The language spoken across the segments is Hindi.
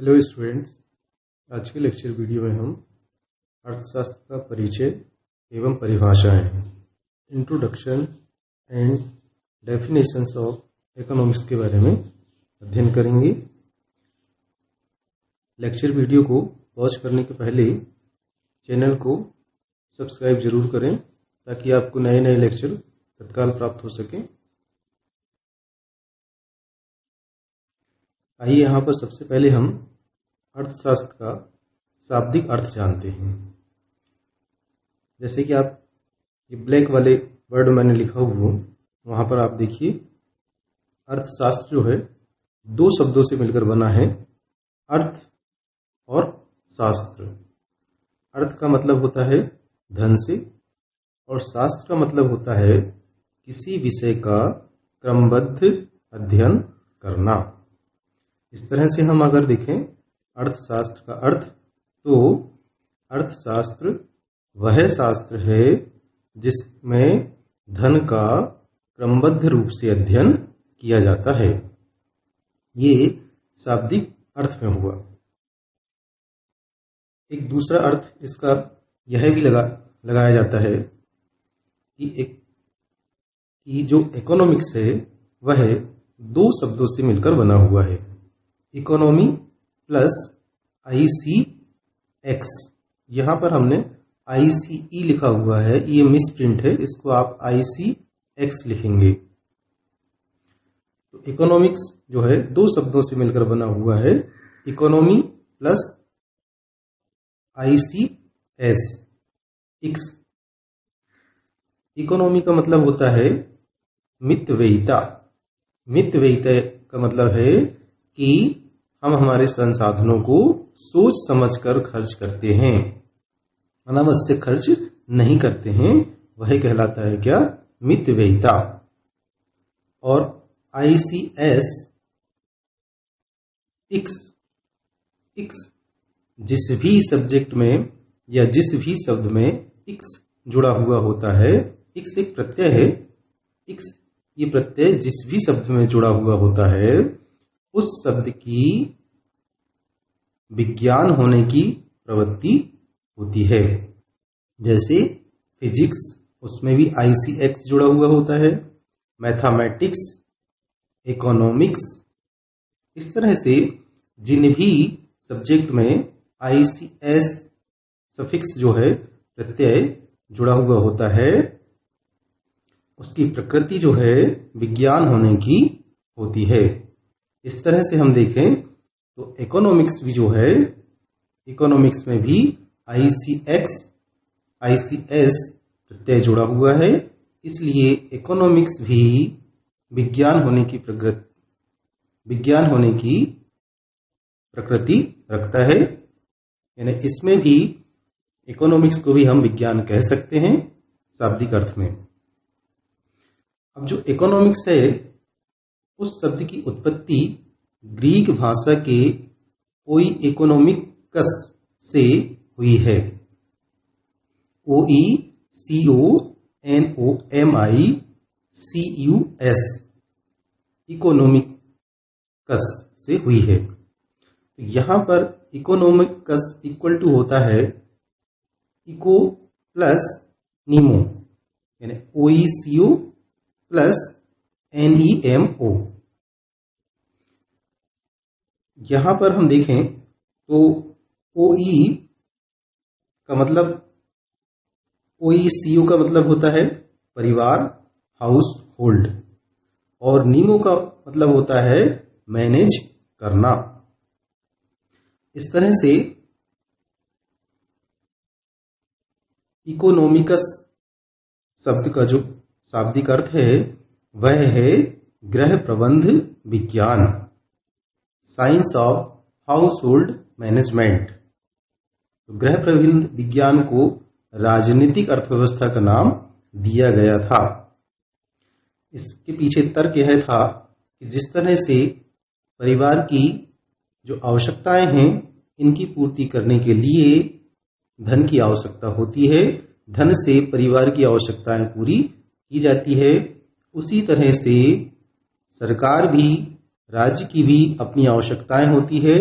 हेलो स्टूडेंट्स, आज के लेक्चर वीडियो में हम अर्थशास्त्र का परिचय एवं परिभाषाएं, introduction and definitions of economics के बारे में अध्ययन करेंगे। लेक्चर वीडियो को वॉच करने के पहले चैनल को सब्सक्राइब जरूर करें ताकि आपको नए नए लेक्चर तत्काल प्राप्त हो सकें। आइए यहाँ पर सबसे पहले हम अर्थशास्त्र का शाब्दिक अर्थ जानते हैं। जैसे कि आप ये ब्लैक वाले वर्ड मैंने लिखा हुआ वहाँ पर आप देखिए, अर्थशास्त्र जो है दो शब्दों से मिलकर बना है, अर्थ और शास्त्र। अर्थ का मतलब होता है धन से और शास्त्र का मतलब होता है किसी विषय का क्रमबद्ध अध्ययन करना। इस तरह से हम अगर देखें अर्थशास्त्र का अर्थ, तो अर्थशास्त्र वह शास्त्र है जिसमें धन का क्रमबद्ध रूप से अध्ययन किया जाता है। ये शाब्दिक अर्थ में हुआ। एक दूसरा अर्थ इसका यह भी लगाया जाता है कि जो इकोनॉमिक्स है वह दो शब्दों से मिलकर बना हुआ है, इकोनॉमी प्लस ICX। यहां पर हमने ICE लिखा हुआ है, ये मिसप्रिंट है, इसको आप ICX लिखेंगे। तो इकोनॉमिक्स जो है दो शब्दों से मिलकर बना हुआ है, economy plus ICS X। Economy का मतलब होता है मितव्ययिता। मितव्ययिता का मतलब है कि हम हमारे संसाधनों को सोच समझकर खर्च करते हैं, अनावश्यक खर्च नहीं करते हैं, वह कहलाता है क्या? मितव्ययिता। और ICS X जिस भी सब्जेक्ट में या जिस भी शब्द में X जुड़ा हुआ होता है, X एक प्रत्यय है, X ये प्रत्यय जिस भी शब्द में जुड़ा हुआ होता है उस शब्द की विज्ञान होने की प्रवृत्ति होती है। जैसे फिजिक्स, उसमें भी ICX जुड़ा हुआ होता है, मैथमेटिक्स, इकोनॉमिक्स। इस तरह से जिन भी सब्जेक्ट में ICS सफिक्स जो है प्रत्यय जुड़ा हुआ होता है उसकी प्रकृति जो है विज्ञान होने की होती है। इस तरह से हम देखें तो इकोनॉमिक्स भी जो है, इकोनॉमिक्स में भी ICS प्रत्यय जुड़ा हुआ है, इसलिए इकोनॉमिक्स भी विज्ञान होने की प्रकृति रखता है। यानी इसमें भी इकोनॉमिक्स को भी हम विज्ञान कह सकते हैं शाब्दिक अर्थ में। अब जो इकोनॉमिक्स है उस शब्द की उत्पत्ति ग्रीक भाषा के ओई इकोनॉमिकस से हुई है। OECONOMICUS इकोनॉमिकस से हुई है। यहां पर इकोनॉमिकस इक्वल टू होता है इको प्लस नीमो, यानी OECO प्लस NEMO। यहां पर हम देखें तो OE का मतलब, OECO का मतलब होता है परिवार, हाउस होल्ड, और नीमो का मतलब होता है मैनेज करना। इस तरह से इकोनॉमिकस शब्द का जो शाब्दिक अर्थ है वह है गृह प्रबंध विज्ञान, science of house hold management. तो गृह प्रबंध विज्ञान को राजनीतिक अर्थव्यवस्था का नाम दिया गया था। इसके पीछे तर्क यह था कि जिस तरह से परिवार की जो आवश्यकताएं हैं इनकी पूर्ति करने के लिए धन की आवश्यकता होती है, धन से परिवार की आवश्यकताएं पूरी की जाती है, उसी तरह से सरकार भी, राज्य की भी अपनी आवश्यकताएं होती है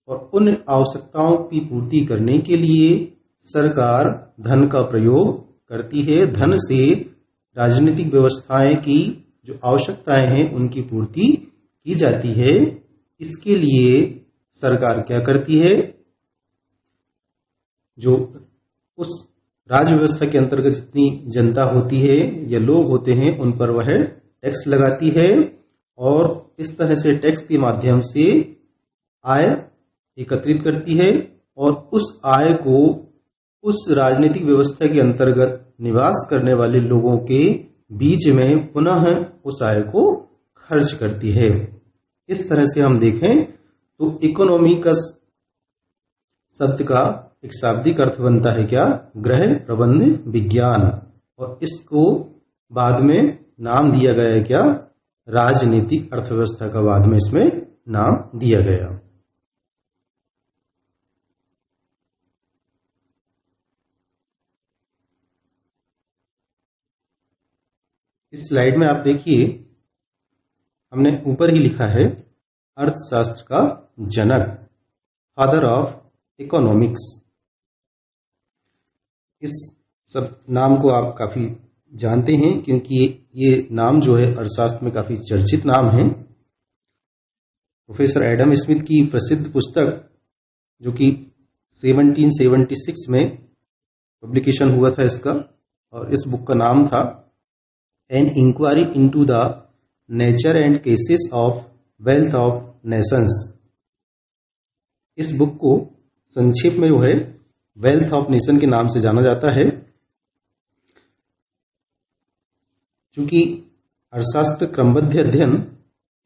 और उन आवश्यकताओं की पूर्ति करने के लिए सरकार धन का प्रयोग करती है। धन से राजनीतिक व्यवस्थाएं की जो आवश्यकताएं हैं उनकी पूर्ति की जाती है। इसके लिए सरकार क्या करती है, जो उस राज्य व्यवस्था के अंतर्गत जितनी जनता होती है या लोग होते हैं उन पर वह टैक्स लगाती है और इस तरह से टैक्स के माध्यम से आय एकत्रित करती है और उस आय को उस राजनीतिक व्यवस्था के अंतर्गत निवास करने वाले लोगों के बीच में पुनः उस आय को खर्च करती है। इस तरह से हम देखें तो इकोनॉमी का शब्द का एक शाब्दिक अर्थ बनता है क्या, गृह प्रबंध विज्ञान, और इसको बाद में नाम दिया गया है क्या, राजनीतिक अर्थव्यवस्था का बाद में इसमें नाम दिया गया। इस स्लाइड में आप देखिए हमने ऊपर ही लिखा है अर्थशास्त्र का जनक, फादर ऑफ इकोनॉमिक्स। इस सब नाम को आप काफी जानते हैं क्योंकि ये नाम जो है अर्थशास्त्र में काफी चर्चित नाम है। प्रोफेसर एडम स्मिथ की प्रसिद्ध पुस्तक जो कि 1776 में पब्लिकेशन हुआ था इसका, और इस बुक का नाम था an inquiry into the nature and causes of wealth of nations. इस बुक को संक्षेप में जो है वेल्थ ऑफ नेशन के नाम से जाना जाता है। चूंकि अर्थशास्त्र क्रमबद्ध अध्ययन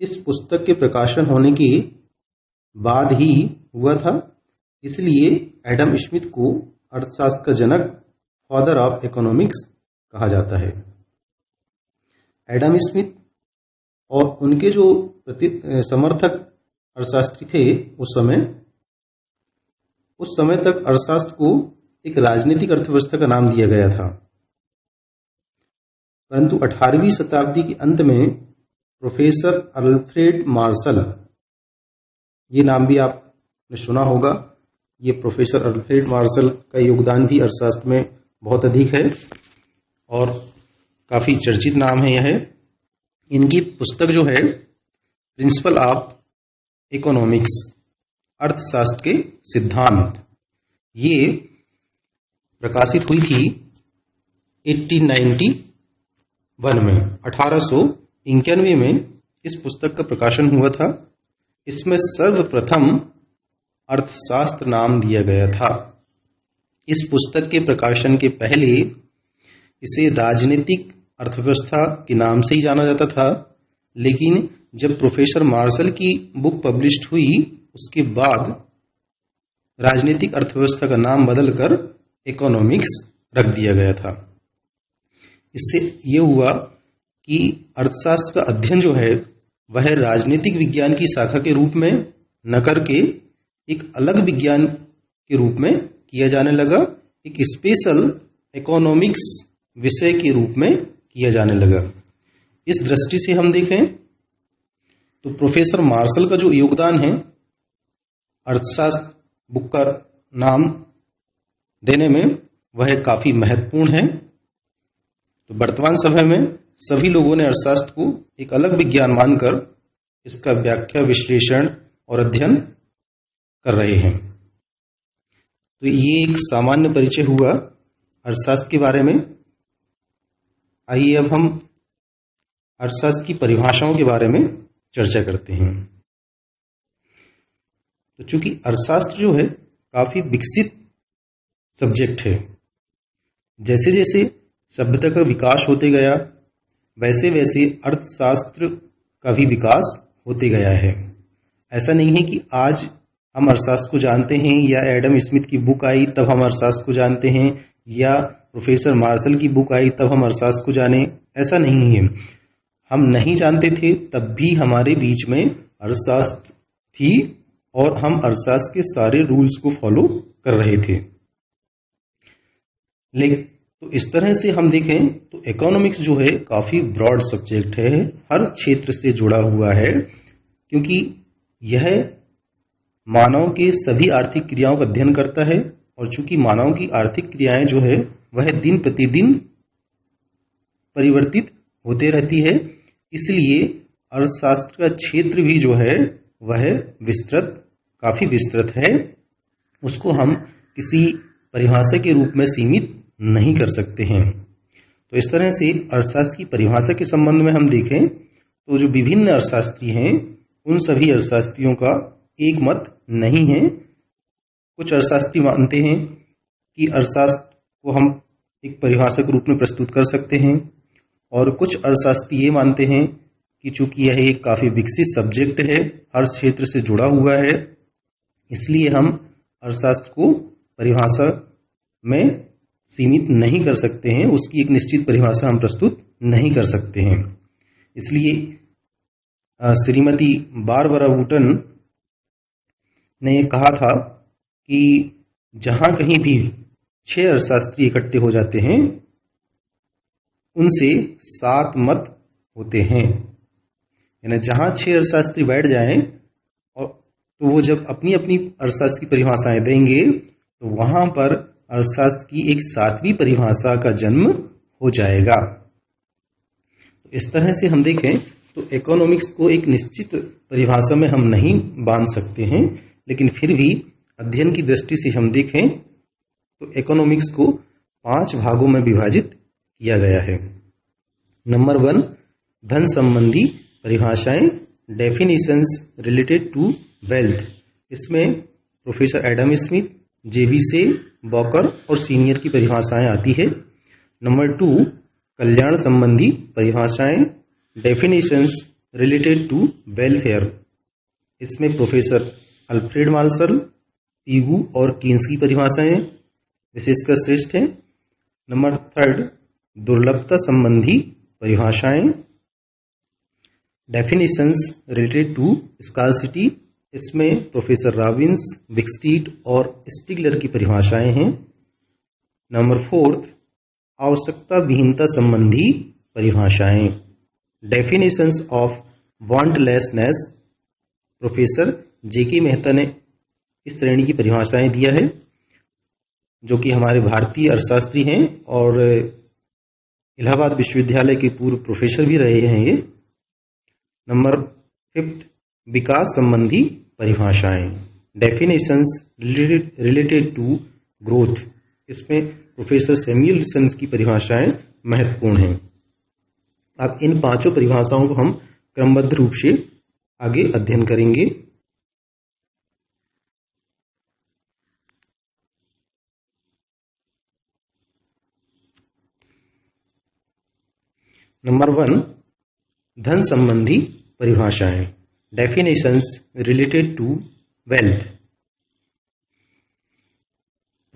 इस पुस्तक के प्रकाशन होने के बाद ही हुआ था, इसलिए एडम स्मिथ को अर्थशास्त्र का जनक, फादर ऑफ इकोनॉमिक्स कहा जाता है। एडम स्मिथ और उनके जो समर्थक अर्थशास्त्री थे उस समय तक अर्थशास्त्र को एक राजनीतिक अर्थव्यवस्था का नाम दिया गया था, परंतु 18वीं शताब्दी के अंत में प्रोफेसर अल्फ्रेड मार्शल, ये नाम भी आपने सुना होगा, ये प्रोफेसर अल्फ्रेड मार्शल का योगदान भी अर्थशास्त्र में बहुत अधिक है और काफी चर्चित नाम है यह। इनकी पुस्तक जो है प्रिंसिपल ऑफ इकोनॉमिक्स, अर्थशास्त्र के सिद्धांत, ये प्रकाशित हुई थी 1891 में, 1891 में इस पुस्तक का प्रकाशन हुआ था। इसमें सर्वप्रथम अर्थशास्त्र नाम दिया गया था। इस पुस्तक के प्रकाशन के पहले इसे राजनीतिक अर्थव्यवस्था के नाम से ही जाना जाता था, लेकिन जब प्रोफेसर मार्शल की बुक पब्लिश्ड हुई उसके बाद राजनीतिक अर्थव्यवस्था का नाम बदलकर इकोनॉमिक्स रख दिया गया था। इससे ये हुआ कि अर्थशास्त्र का अध्ययन जो है वह राजनीतिक विज्ञान की शाखा के रूप में न करके एक अलग विज्ञान के रूप में किया जाने लगा, एक स्पेशल इकोनॉमिक्स विषय के रूप में किया जाने लगा। इस दृष्टि से हम देखें तो प्रोफेसर मार्शल का जो योगदान है अर्थशास्त्र बुक का नाम देने में वह काफी महत्वपूर्ण है। तो वर्तमान समय में सभी लोगों ने अर्थशास्त्र को एक अलग विज्ञान मानकर इसका व्याख्या, विश्लेषण और अध्ययन कर रहे हैं। तो ये एक सामान्य परिचय हुआ अर्थशास्त्र के बारे में। आइए अब हम अर्थशास्त्र की परिभाषाओं के बारे में चर्चा करते हैं। तो चूंकि अर्थशास्त्र जो है काफी विकसित सब्जेक्ट है, जैसे जैसे सभ्यता का विकास होते गया वैसे वैसे अर्थशास्त्र का भी विकास होते गया है। ऐसा नहीं है कि आज हम अर्थशास्त्र को जानते हैं या एडम स्मिथ की बुक आई तब हम अर्थशास्त्र को जानते हैं या प्रोफेसर मार्शल की बुक आई तब हम अर्थशास्त्र को जाने, ऐसा नहीं है। हम नहीं जानते थे तब भी हमारे बीच में अर्थशास्त्र थी और हम अर्थशास्त्र के सारे रूल्स को फॉलो कर रहे थे। लेकिन तो इस तरह से हम देखें तो इकोनॉमिक्स जो है काफी ब्रॉड सब्जेक्ट है, हर क्षेत्र से जुड़ा हुआ है, क्योंकि यह मानव के सभी आर्थिक क्रियाओं का अध्ययन करता है, और चूंकि मानव की आर्थिक क्रियाएं जो है वह दिन प्रतिदिन परिवर्तित होते रहती है, इसलिए अर्थशास्त्र का क्षेत्र भी जो है वह काफी विस्तृत है। उसको हम किसी परिभाषा के रूप में सीमित नहीं कर सकते हैं। तो इस तरह से अर्थशास्त्र की परिभाषा के संबंध में हम देखें तो जो विभिन्न अर्थशास्त्री हैं उन सभी अर्थशास्त्रियों का एक मत नहीं है। कुछ अर्थशास्त्री मानते हैं कि अर्थशास्त्र को हम एक परिभाषा के रूप में प्रस्तुत कर सकते हैं, और कुछ अर्थशास्त्री ये मानते हैं कि चूंकि यह एक काफी विकसित सब्जेक्ट है, हर क्षेत्र से जुड़ा हुआ है, इसलिए हम अर्थशास्त्र को परिभाषा में सीमित नहीं कर सकते हैं, उसकी एक निश्चित परिभाषा हम प्रस्तुत नहीं कर सकते हैं। इसलिए श्रीमती बारबरा वुटन ने कहा था कि जहां कहीं भी 6 अर्थशास्त्री इकट्ठे हो जाते हैं उनसे 7 मत होते हैं। यानी जहां 6 अर्थशास्त्री बैठ जाएं और तो वो जब अपनी अपनी अर्थशास्त्र की परिभाषाएं देंगे तो वहां पर अर्थशास्त्र की एक 7वीं परिभाषा का जन्म हो जाएगा। तो इस तरह से हम देखें तो इकोनॉमिक्स को एक निश्चित परिभाषा में हम नहीं बांध सकते हैं, लेकिन फिर भी अध्ययन की दृष्टि से हम देखें तो इकोनॉमिक्स को 5 भागों में विभाजित किया गया है। नंबर 1, धन संबंधी परिभाषाएं, डेफिनेशंस रिलेटेड टू वेल्थ। इसमें प्रोफेसर एडम स्मिथ, जेवी से, बॉकर और सीनियर की परिभाषाएं आती है। नंबर 2, कल्याण संबंधी परिभाषाएं, डेफिनेशंस रिलेटेड टू वेलफेयर। इसमें प्रोफेसर अल्फ्रेड मार्शल, पीगू और कीन्स की परिभाषाएं विशेषकर श्रेष्ठ हैं। नंबर 3, दुर्लभता संबंधी परिभाषाएं, डेफिनेशंस रिलेटेड टू स्कार्सिटी। इसमें प्रोफेसर रॉबिन्स, विक्सटीट और स्टिगलर की परिभाषाएं हैं। नंबर 4, आवश्यकता विहीनता संबंधी परिभाषाएं, डेफिनेशंस ऑफ वांटलेसनेस। प्रोफेसर जेके मेहता ने इस श्रेणी की परिभाषाएं दिया है, जो कि हमारे भारतीय अर्थशास्त्री हैं और इलाहाबाद विश्वविद्यालय के पूर्व प्रोफेसर भी रहे हैं ये। नंबर 5, विकास संबंधी परिभाषाएं, डेफिनेशंस रिलेटेड टू ग्रोथ। इसमें प्रोफेसर सैमुअल रिसन की परिभाषाएं महत्वपूर्ण हैं। अब इन 5 परिभाषाओं को हम क्रमबद्ध रूप से आगे अध्ययन करेंगे। नंबर 1, धन संबंधी परिभाषाएं, definitions related to wealth.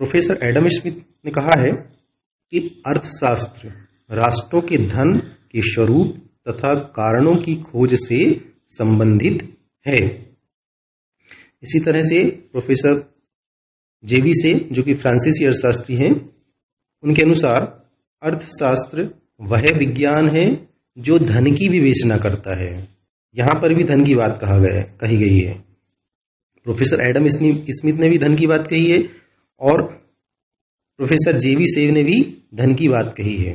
Professor Adam Smith ने कहा है कि अर्थशास्त्र राष्ट्रों के धन के स्वरूप तथा कारणों की खोज से संबंधित है। इसी तरह से प्रोफेसर जेवी से, जो कि फ्रांसीसी अर्थशास्त्री हैं, उनके अनुसार अर्थशास्त्र वह विज्ञान है जो धन की विवेचना करता है। यहां पर भी धन की बात कही गई है। प्रोफेसर एडम स्मिथ ने भी धन की बात कही है और प्रोफेसर जेवी सेव ने भी धन की बात कही है।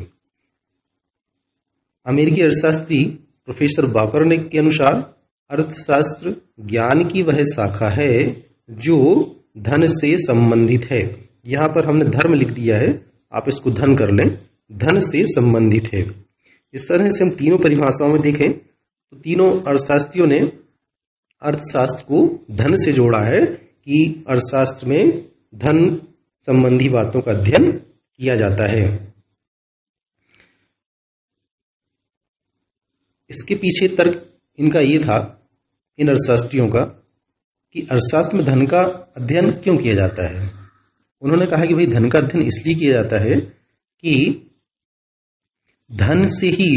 अमेरिकी अर्थशास्त्री प्रोफेसर बॉकर ने के अनुसार अर्थशास्त्र ज्ञान की वह शाखा है जो धन से संबंधित है। यहां पर हमने धर्म लिख दिया है, आप इसको धन कर लें, धन से संबंधित है। इस तरह से हम तीनों परिभाषाओं में देखें तो तीनों अर्थशास्त्रियों ने अर्थशास्त्र को धन से जोड़ा है कि अर्थशास्त्र में धन संबंधी बातों का अध्ययन किया जाता है। इसके पीछे तर्क इनका ये था, इन अर्थशास्त्रियों का, कि अर्थशास्त्र में धन का अध्ययन क्यों किया जाता है। उन्होंने कहा कि भाई धन का अध्ययन इसलिए किया जाता है कि धन से ही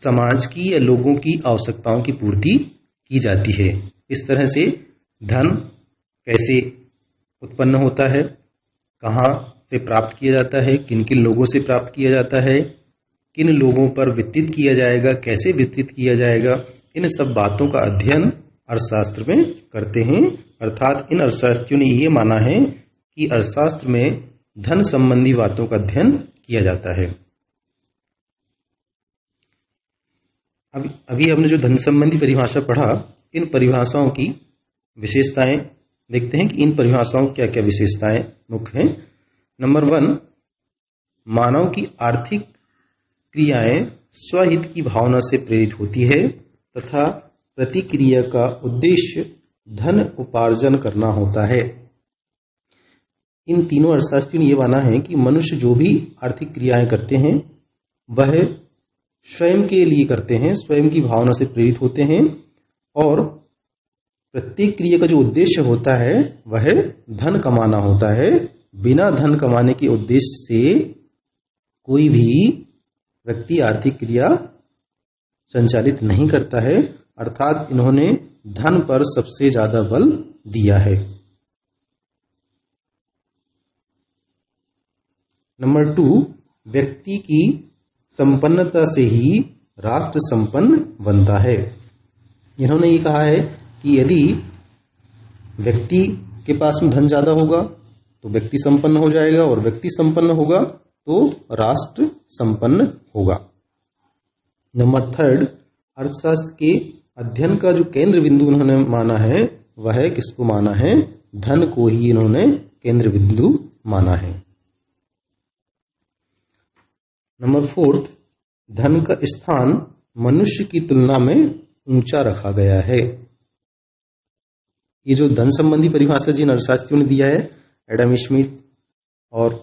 समाज की या लोगों की आवश्यकताओं की पूर्ति की जाती है। इस तरह से धन कैसे उत्पन्न होता है, कहाँ से प्राप्त किया जाता है, किन किन लोगों से प्राप्त किया जाता है, किन लोगों पर वितरित किया जाएगा, कैसे वितरित किया जाएगा, इन सब बातों का अध्ययन अर्थशास्त्र में करते हैं। अर्थात इन अर्थशास्त्रियों ने ये माना है कि अर्थशास्त्र में धन संबंधी बातों का अध्ययन किया जाता है। अभी हमने जो धन संबंधी परिभाषा पढ़ा, इन परिभाषाओं की विशेषताएं देखते हैं कि इन परिभाषाओं की क्या क्या विशेषताएं मुख्य हैं। नंबर 1, मानव की आर्थिक क्रियाएं स्वहित की भावना से प्रेरित होती है तथा प्रतिक्रिया का उद्देश्य धन उपार्जन करना होता है। इन तीनों अर्थशास्त्रियों ने यह माना है कि मनुष्य जो भी आर्थिक क्रियाएं करते हैं वह स्वयं के लिए करते हैं, स्वयं की भावना से प्रेरित होते हैं, और प्रत्येक क्रिया का जो उद्देश्य होता है वह धन कमाना होता है। बिना धन कमाने के उद्देश्य से कोई भी व्यक्ति आर्थिक क्रिया संचालित नहीं करता है। अर्थात इन्होंने धन पर सबसे ज्यादा बल दिया है। नंबर 2, व्यक्ति की संपन्नता से ही राष्ट्र संपन्न बनता है। इन्होंने ये कहा है कि यदि व्यक्ति के पास में धन ज्यादा होगा तो व्यक्ति संपन्न हो जाएगा, और व्यक्ति संपन्न होगा तो राष्ट्र संपन्न होगा। नंबर 3, अर्थशास्त्र के अध्ययन का जो केंद्र बिंदु इन्होंने माना है वह किसको माना है? धन को ही इन्होंने केंद्र बिंदु माना है। नंबर 4, धन का स्थान मनुष्य की तुलना में ऊंचा रखा गया है। ये जो धन संबंधी परिभाषा जिन अर्थशास्त्रियों ने दिया है, एडम स्मिथ, और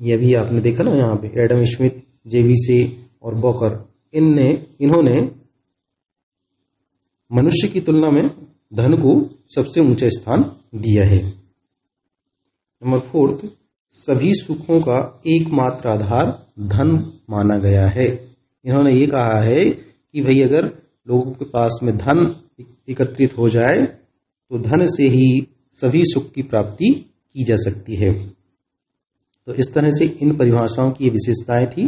ये भी आपने देखा ना यहाँ पे, एडम स्मिथ, जेवीसे और बॉकर, इन्होंने मनुष्य की तुलना में धन को सबसे ऊंचा स्थान दिया है। नंबर 4, सभी सुखों का एकमात्र आधार धन माना गया है। इन्होंने ये कहा है कि भाई अगर लोगों के पास में धन एकत्रित हो जाए तो धन से ही सभी सुख की प्राप्ति की जा सकती है। तो इस तरह से इन परिभाषाओं की ये विशेषताएं थी।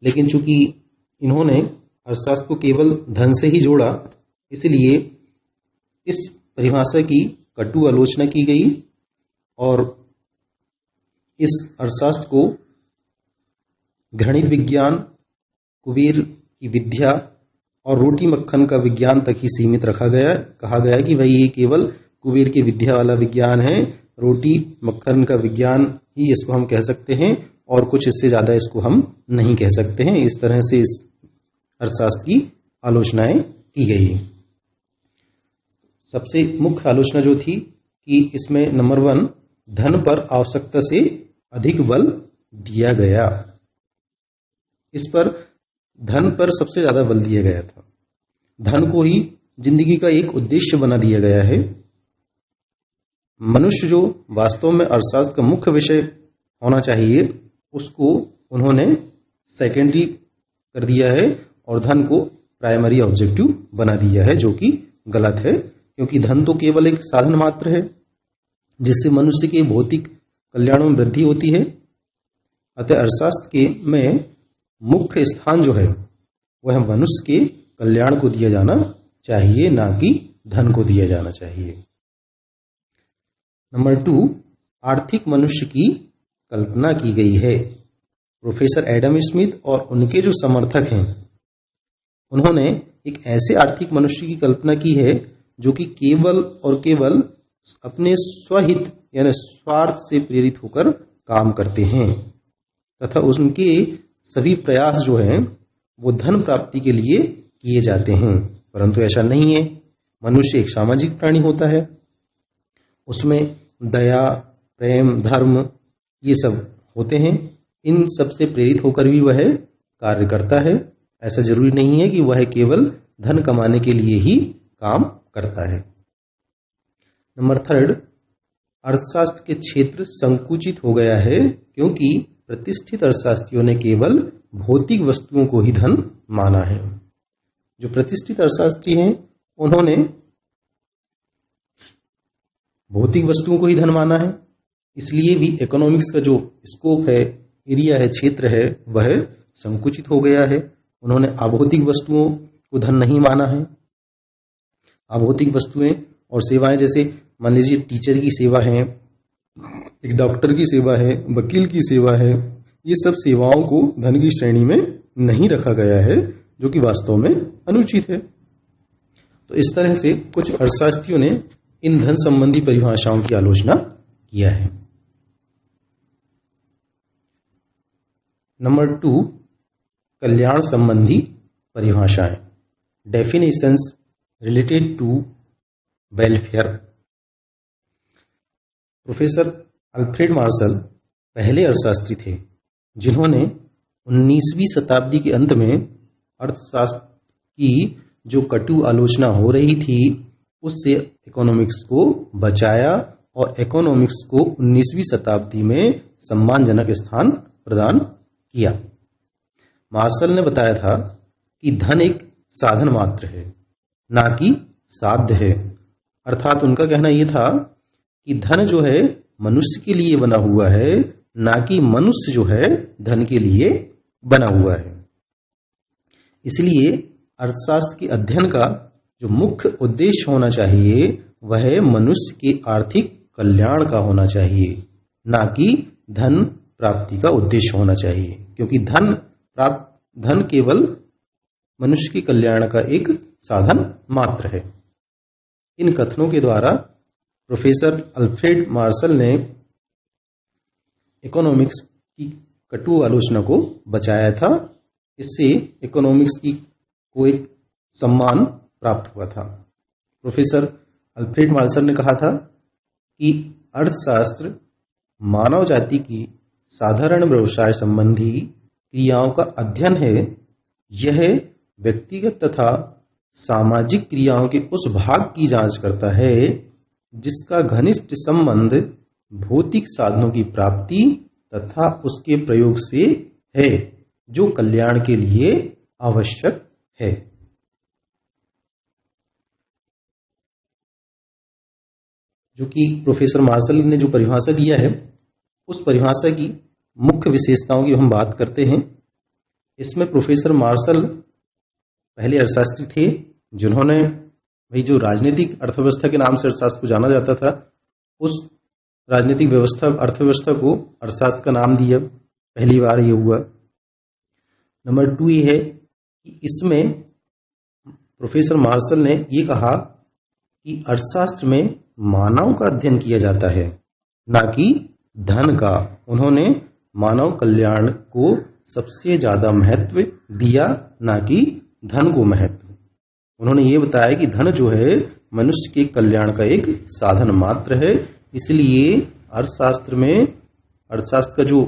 लेकिन चूंकि इन्होंने अर्थशास्त्र को केवल धन से ही जोड़ा, इसलिए इस परिभाषा की कटु आलोचना की गई और इस अर्थशास्त्र को घृणित विज्ञान, कुबेर की विद्या और रोटी मक्खन का विज्ञान तक ही सीमित रखा गया। कहा गया कि भाई ये केवल कुबेर की विद्या वाला विज्ञान है, रोटी मक्खन का विज्ञान ही इसको हम कह सकते हैं, और कुछ इससे ज्यादा इसको हम नहीं कह सकते हैं। इस तरह से इस अर्थशास्त्र की आलोचनाएं की गई। सबसे मुख्य आलोचना जो थी कि इसमें नंबर 1, धन पर आवश्यकता से अधिक बल दिया गया। इस पर धन पर सबसे ज्यादा बल दिया गया था। धन को ही जिंदगी का एक उद्देश्य बना दिया गया है। मनुष्य जो वास्तव में अर्थशास्त्र का मुख्य विषय होना चाहिए उसको उन्होंने सेकेंडरी कर दिया है और धन को प्राइमरी ऑब्जेक्टिव बना दिया है, जो कि गलत है, क्योंकि धन तो केवल एक साधन मात्र है जिससे मनुष्य के भौतिक कल्याण में वृद्धि होती है। अतः अर्थशास्त्र के में मुख्य स्थान जो है वह मनुष्य के कल्याण को दिया जाना चाहिए, ना कि धन को दिया जाना चाहिए। नंबर 2, आर्थिक मनुष्य की कल्पना की गई है। प्रोफेसर एडम स्मिथ और उनके जो समर्थक हैं उन्होंने एक ऐसे आर्थिक मनुष्य की कल्पना की है जो कि केवल और केवल अपने स्वहित यानी स्वार्थ से प्रेरित होकर काम करते हैं तथा उनके सभी प्रयास जो हैं वो धन प्राप्ति के लिए किए जाते हैं। परंतु ऐसा नहीं है। मनुष्य एक सामाजिक प्राणी होता है, उसमें दया, प्रेम, धर्म ये सब होते हैं। इन सब से प्रेरित होकर भी वह कार्य करता है। ऐसा जरूरी नहीं है कि वह केवल धन कमाने के लिए ही काम करता है। नंबर 3, अर्थशास्त्र के क्षेत्र संकुचित हो गया है क्योंकि प्रतिष्ठित अर्थशास्त्रियों ने केवल भौतिक वस्तुओं को ही धन माना है। जो प्रतिष्ठित अर्थशास्त्री हैं उन्होंने भौतिक वस्तुओं को ही धन माना है, इसलिए भी इकोनॉमिक्स का जो स्कोप है, एरिया है, क्षेत्र है, वह संकुचित हो गया है। उन्होंने अभौतिक वस्तुओं को धन नहीं माना है। अभौतिक वस्तुएं और सेवाएं, जैसे मान लीजिए टीचर की सेवा है, एक डॉक्टर की सेवा है, वकील की सेवा है, ये सब सेवाओं को धन की श्रेणी में नहीं रखा गया है, जो कि वास्तव में अनुचित है। तो इस तरह से कुछ अर्थशास्त्रियों ने इन धन संबंधी परिभाषाओं की आलोचना किया है। नंबर 2, कल्याण संबंधी परिभाषाएं, definitions related to welfare. Professor Alfred Marshall पहले अर्थशास्त्री थे जिन्होंने 19वीं शताब्दी के अंत में अर्थशास्त्र की जो कटु आलोचना हो रही थी उससे इकोनॉमिक्स को बचाया और इकोनॉमिक्स को 19वीं शताब्दी में सम्मानजनक स्थान प्रदान किया। मार्शल ने बताया था कि धन एक साधन मात्र है, ना कि साध्य है। अर्थात उनका कहना यह था कि धन जो है मनुष्य के लिए बना हुआ है, ना कि मनुष्य जो है धन के लिए बना हुआ है। इसलिए अर्थशास्त्र के अध्ययन का जो मुख्य उद्देश्य होना चाहिए वह मनुष्य के आर्थिक कल्याण का होना चाहिए, ना कि धन प्राप्ति का उद्देश्य होना चाहिए, क्योंकि धन केवल मनुष्य के कल्याण का एक साधन मात्र है। इन कथनों के द्वारा प्रोफेसर अल्फ्रेड मार्शल ने इकोनॉमिक्स की कटु आलोचना को बचाया था। इससे इकोनॉमिक्स को एक सम्मान प्राप्त हुआ था। प्रोफेसर अल्फ्रेड मार्शल ने कहा था कि अर्थशास्त्र मानव जाति की साधारण व्यवसाय संबंधी क्रियाओं का अध्ययन है। यह व्यक्तिगत तथा सामाजिक क्रियाओं के उस भाग की जांच करता है जिसका घनिष्ठ संबंध भौतिक साधनों की प्राप्ति तथा उसके प्रयोग से है, जो कल्याण के लिए आवश्यक है। जो कि प्रोफेसर मार्शल ने जो परिभाषा दिया है उस परिभाषा की मुख्य विशेषताओं की हम बात करते हैं। इसमें प्रोफेसर मार्शल पहले अर्थशास्त्री थे जिन्होंने जो राजनीतिक अर्थव्यवस्था के नाम से अर्थशास्त्र को जाना जाता था, उस राजनीतिक अर्थव्यवस्था को अर्थशास्त्र का नाम दिया। पहली बार ये हुआ। नंबर 2 ये है कि इसमें प्रोफेसर मार्शल ने ये कहा कि अर्थशास्त्र में मानव का अध्ययन किया जाता है, ना कि धन का। उन्होंने मानव कल्याण को सबसे ज्यादा महत्व दिया, ना कि धन को महत्व। उन्होंने ये बताया कि धन जो है मनुष्य के कल्याण का एक साधन मात्र है। इसलिए अर्थशास्त्र का जो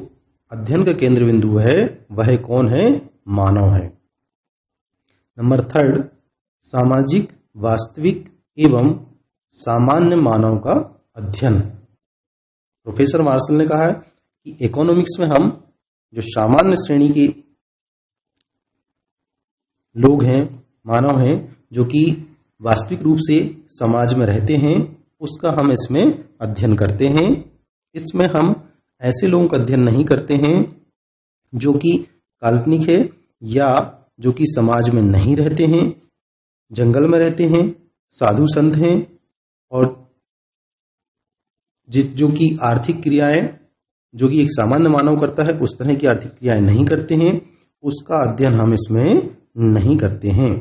अध्ययन का केंद्र बिंदु है वह कौन है? मानव है। नंबर 3, सामाजिक, वास्तविक एवं सामान्य मानव का अध्ययन। प्रोफेसर मार्शल ने कहा कि इकोनॉमिक्स में हम जो सामान्य श्रेणी के लोग हैं, मानव हैं, जो कि वास्तविक रूप से समाज में रहते हैं, उसका हम इसमें अध्ययन करते हैं। इसमें हम ऐसे लोगों का अध्ययन नहीं करते हैं जो कि काल्पनिक है या जो कि समाज में नहीं रहते हैं, जंगल में रहते हैं, साधु संत हैं और जो कि आर्थिक क्रियाएं जो कि एक सामान्य मानव करता है उस तरह की आर्थिक क्रियाएं नहीं करते हैं, उसका अध्ययन हम इसमें नहीं करते हैं।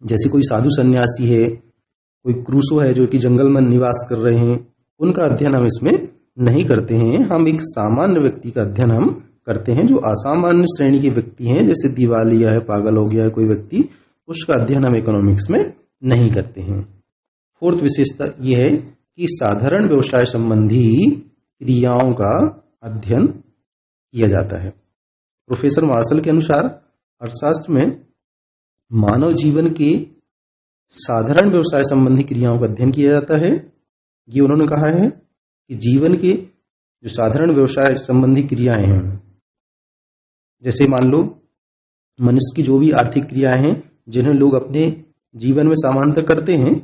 जैसे कोई साधु सन्यासी है, कोई क्रूसो है जो कि जंगल में निवास कर रहे हैं, उनका अध्ययन हम इसमें नहीं करते हैं। हम एक सामान्य व्यक्ति का अध्ययन हम करते हैं जो असामान्य श्रेणी के व्यक्ति हैं, जैसे दिवालिया है, पागल हो गया है कोई व्यक्ति, उसका अध्ययन हम इकोनॉमिक्स में नहीं करते हैं। 4th विशेषता यह है कि साधारण व्यवसाय संबंधी क्रियाओं का अध्ययन किया जाता है। प्रोफेसर मार्शल के अनुसार अर्थशास्त्र में मानव जीवन के साधारण व्यवसाय संबंधी क्रियाओं का अध्ययन किया जाता है। ये उन्होंने कहा है कि जीवन के जो साधारण व्यवसाय संबंधी क्रियाएं हैं, जैसे मान लो मनुष्य की जो भी आर्थिक क्रियाएं हैं जिन्हें लोग अपने जीवन में सामान्यतः करते हैं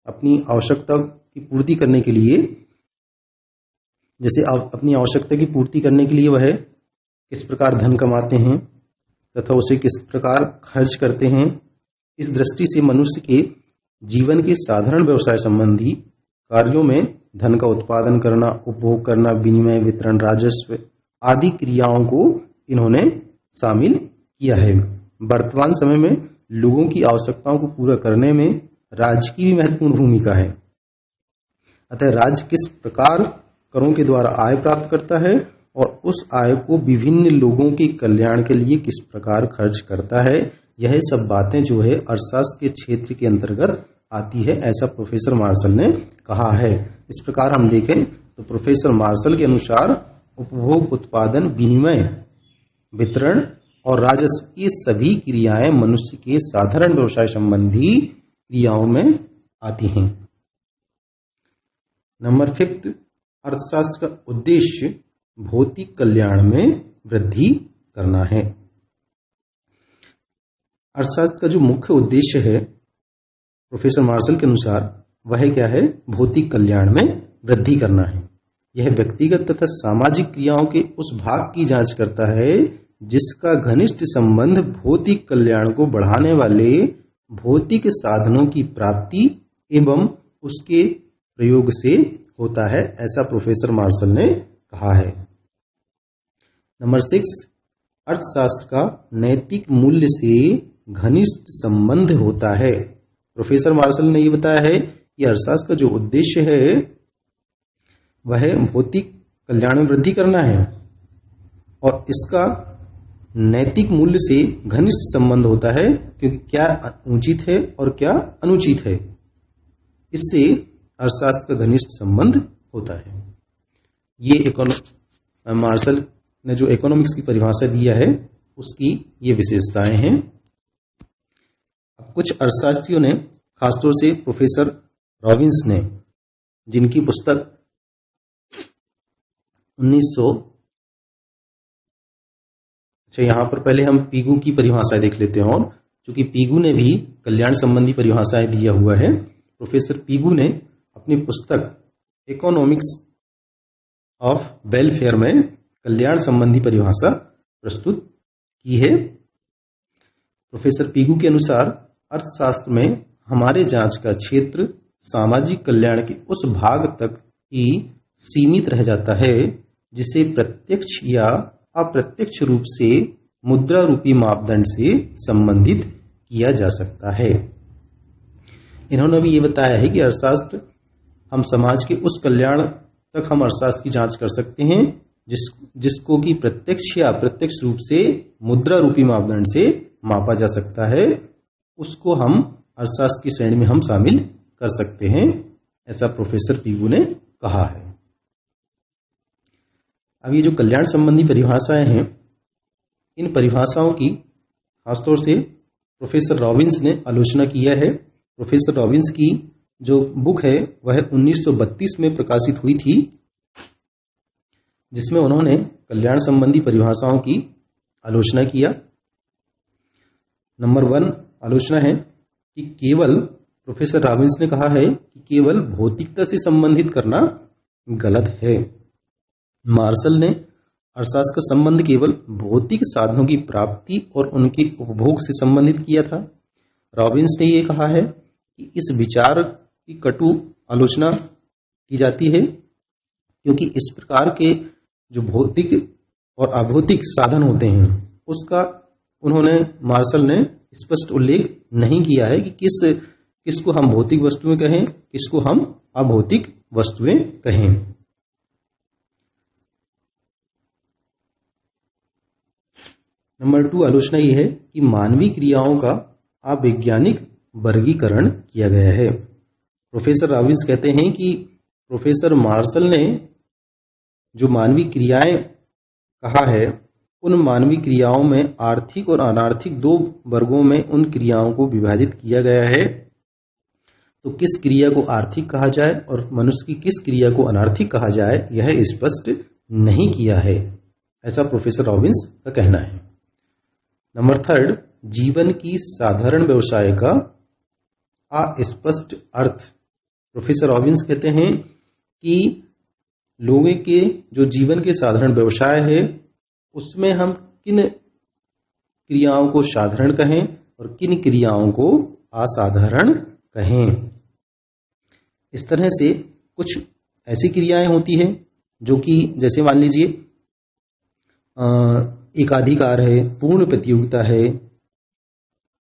अपनी आवश्यकता की पूर्ति करने के लिए, जैसे अपनी आवश्यकता की पूर्ति करने के लिए वह किस प्रकार धन कमाते हैं तथा उसे किस प्रकार खर्च करते हैं। इस दृष्टि से मनुष्य के जीवन के साधारण व्यवसाय संबंधी कार्यों में धन का उत्पादन करना, उपभोग करना, विनिमय, वितरण, राजस्व आदि क्रियाओं को इन्होंने शामिल किया है। वर्तमान समय में लोगों की आवश्यकताओं को पूरा करने में राज्य की भी महत्वपूर्ण भूमिका है। अतः राज्य किस प्रकार करों के द्वारा आय प्राप्त करता है और उस आय को विभिन्न लोगों के कल्याण के लिए किस प्रकार खर्च करता है, यह सब बातें जो है अर्थशास्त्र के क्षेत्र के अंतर्गत आती है, ऐसा प्रोफेसर मार्शल ने कहा है। इस प्रकार हम देखें तो प्रोफेसर मार्शल के अनुसार उपभोग, उत्पादन, विनिमय, वितरण और राजस्व ये सभी क्रियाएं मनुष्य के साधारण व्यवसाय संबंधी क्रियाओं में आती हैं। नंबर 5, अर्थशास्त्र का उद्देश्य भौतिक कल्याण में वृद्धि करना है। अर्थशास्त्र का जो मुख्य उद्देश्य है प्रोफेसर मार्शल के अनुसार वह क्या है? भौतिक कल्याण में वृद्धि करना है। यह व्यक्तिगत तथा सामाजिक क्रियाओं के उस भाग की जांच करता है जिसका घनिष्ठ संबंध भौतिक कल्याण को बढ़ाने वाले भौतिक साधनों की प्राप्ति एवं उसके प्रयोग से होता है, ऐसा प्रोफेसर मार्शल ने कहा है। नंबर 6, अर्थशास्त्र का नैतिक मूल्य से घनिष्ठ संबंध होता है। प्रोफेसर मार्शल ने यह बताया है कि अर्थशास्त्र का जो उद्देश्य है वह भौतिक कल्याण में वृद्धि करना है और इसका नैतिक मूल्य से घनिष्ठ संबंध होता है, क्योंकि क्या उचित है और क्या अनुचित है, इससे अर्थशास्त्र का घनिष्ठ संबंध होता है। ये मार्शल ने जो इकोनॉमिक्स की परिभाषा दिया है उसकी ये विशेषताएं हैं। अब कुछ अर्थशास्त्रियों ने, खासतौर से प्रोफेसर रॉबिन्स ने, जिनकी पुस्तक 1900 यहाँ पर पहले हम पीगू की परिभाषाएं देख लेते हैं, और चूंकि पीगू ने भी कल्याण संबंधी परिभाषाएं दिया हुआ है, प्रोफेसर पीगू ने अपनी पुस्तक इकोनॉमिक्स ऑफ वेलफेयर में कल्याण संबंधी परिभाषा प्रस्तुत की है। प्रोफेसर पीगू के अनुसार अर्थशास्त्र में हमारे जांच का क्षेत्र सामाजिक कल्याण के उस भाग तक ही सीमित रह जाता है जिसे प्रत्यक्ष या अप्रत्यक्ष रूप से मुद्रा रूपी मापदंड से संबंधित किया जा सकता है। इन्होंने भी ये बताया है कि अर्थशास्त्र हम समाज के उस कल्याण तक हम अर्थशास्त्र की जांच कर सकते हैं जिसको कि प्रत्यक्ष या अप्रत्यक्ष रूप से मुद्रा रूपी मापदंड से मापा जा सकता है, उसको हम अर्थशास्त्र की श्रेणी में हम शामिल कर सकते हैं, ऐसा प्रोफेसर पीगू ने कहा है। अब ये जो कल्याण संबंधी परिभाषाएं हैं, इन परिभाषाओं की खासतौर से प्रोफेसर रॉबिन्स ने आलोचना किया है। प्रोफेसर रॉबिन्स की जो बुक है वह 1932 में प्रकाशित हुई थी, जिसमें उन्होंने कल्याण संबंधी परिभाषाओं की आलोचना किया। नंबर 1 आलोचना है कि केवल, प्रोफेसर रॉबिन्स ने कहा है कि केवल भौतिकता से संबंधित करना गलत है। मार्शल ने अर्थशास्त्र का संबंध केवल भौतिक साधनों की प्राप्ति और उनके उपभोग से संबंधित किया था। रॉबिन्स ने यह कहा है कि इस विचार की कटु आलोचना की जाती है, क्योंकि इस प्रकार के जो भौतिक और अभौतिक साधन होते हैं उसका उन्होंने, मार्शल ने स्पष्ट उल्लेख नहीं किया है कि किसको हम भौतिक वस्तुएं कहें, किसको हम अभौतिक वस्तुएं कहें। नंबर 2 आलोचना यह है कि मानवीय क्रियाओं का अवैज्ञानिक वर्गीकरण किया गया है। प्रोफेसर रॉबिन्स कहते हैं कि प्रोफेसर मार्शल ने जो मानवीय क्रियाएं कहा है, उन मानवीय क्रियाओं में आर्थिक और अनार्थिक 2 वर्गों में उन क्रियाओं को विभाजित किया गया है। तो किस क्रिया को आर्थिक कहा जाए और मनुष्य की किस क्रिया को अनार्थिक कहा जाए, यह स्पष्ट नहीं किया है, ऐसा प्रोफेसर रॉबिन्स का कहना है। नंबर 3 जीवन की साधारण व्यवसाय का अस्पष्ट अर्थ। प्रोफेसर रॉबिन्स कहते हैं कि लोगों के जो जीवन के साधारण व्यवसाय है उसमें हम किन क्रियाओं को साधारण कहें और किन क्रियाओं को असाधारण कहें। इस तरह से कुछ ऐसी क्रियाएं होती हैं जो कि जैसे मान लीजिए एकाधिकार है, पूर्ण प्रतियोगिता है,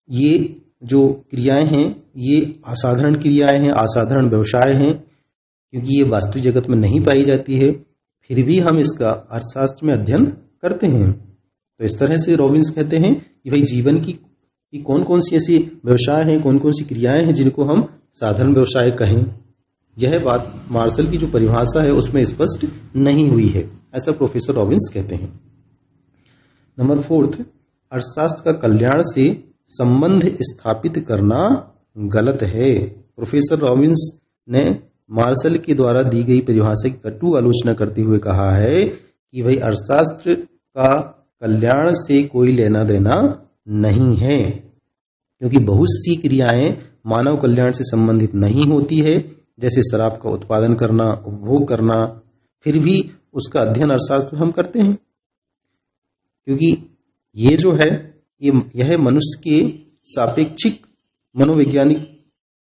ये जो क्रियाएं हैं ये असाधारण क्रियाएं हैं, असाधारण व्यवसाय हैं, क्योंकि ये वास्तविक जगत में नहीं पाई जाती है, फिर भी हम इसका अर्थशास्त्र में अध्ययन करते हैं। तो इस तरह से रॉबिन्स कहते हैं कि भाई जीवन की कौन कौन सी ऐसी व्यवसाय हैं, कौन कौन सी क्रियाएं हैं जिनको हम साधारण व्यवसाय कहें। यह बात मार्शल की जो परिभाषा है उसमें स्पष्ट नहीं हुई है, ऐसा प्रोफेसर रॉबिन्स कहते हैं। नंबर 4, अर्थशास्त्र का कल्याण से संबंध स्थापित करना गलत है। प्रोफेसर रॉबिन्स ने मार्शल के द्वारा दी गई परिभाषा की कटु आलोचना करते हुए कहा है कि भाई अर्थशास्त्र का कल्याण से कोई लेना देना नहीं है, क्योंकि बहुत सी क्रियाएं मानव कल्याण से संबंधित नहीं होती है, जैसे शराब का उत्पादन करना, उपभोग करना, फिर भी उसका अध्ययन अर्थशास्त्र हम करते हैं, क्योंकि ये जो है यह मनुष्य के सापेक्षिक मनोवैज्ञानिक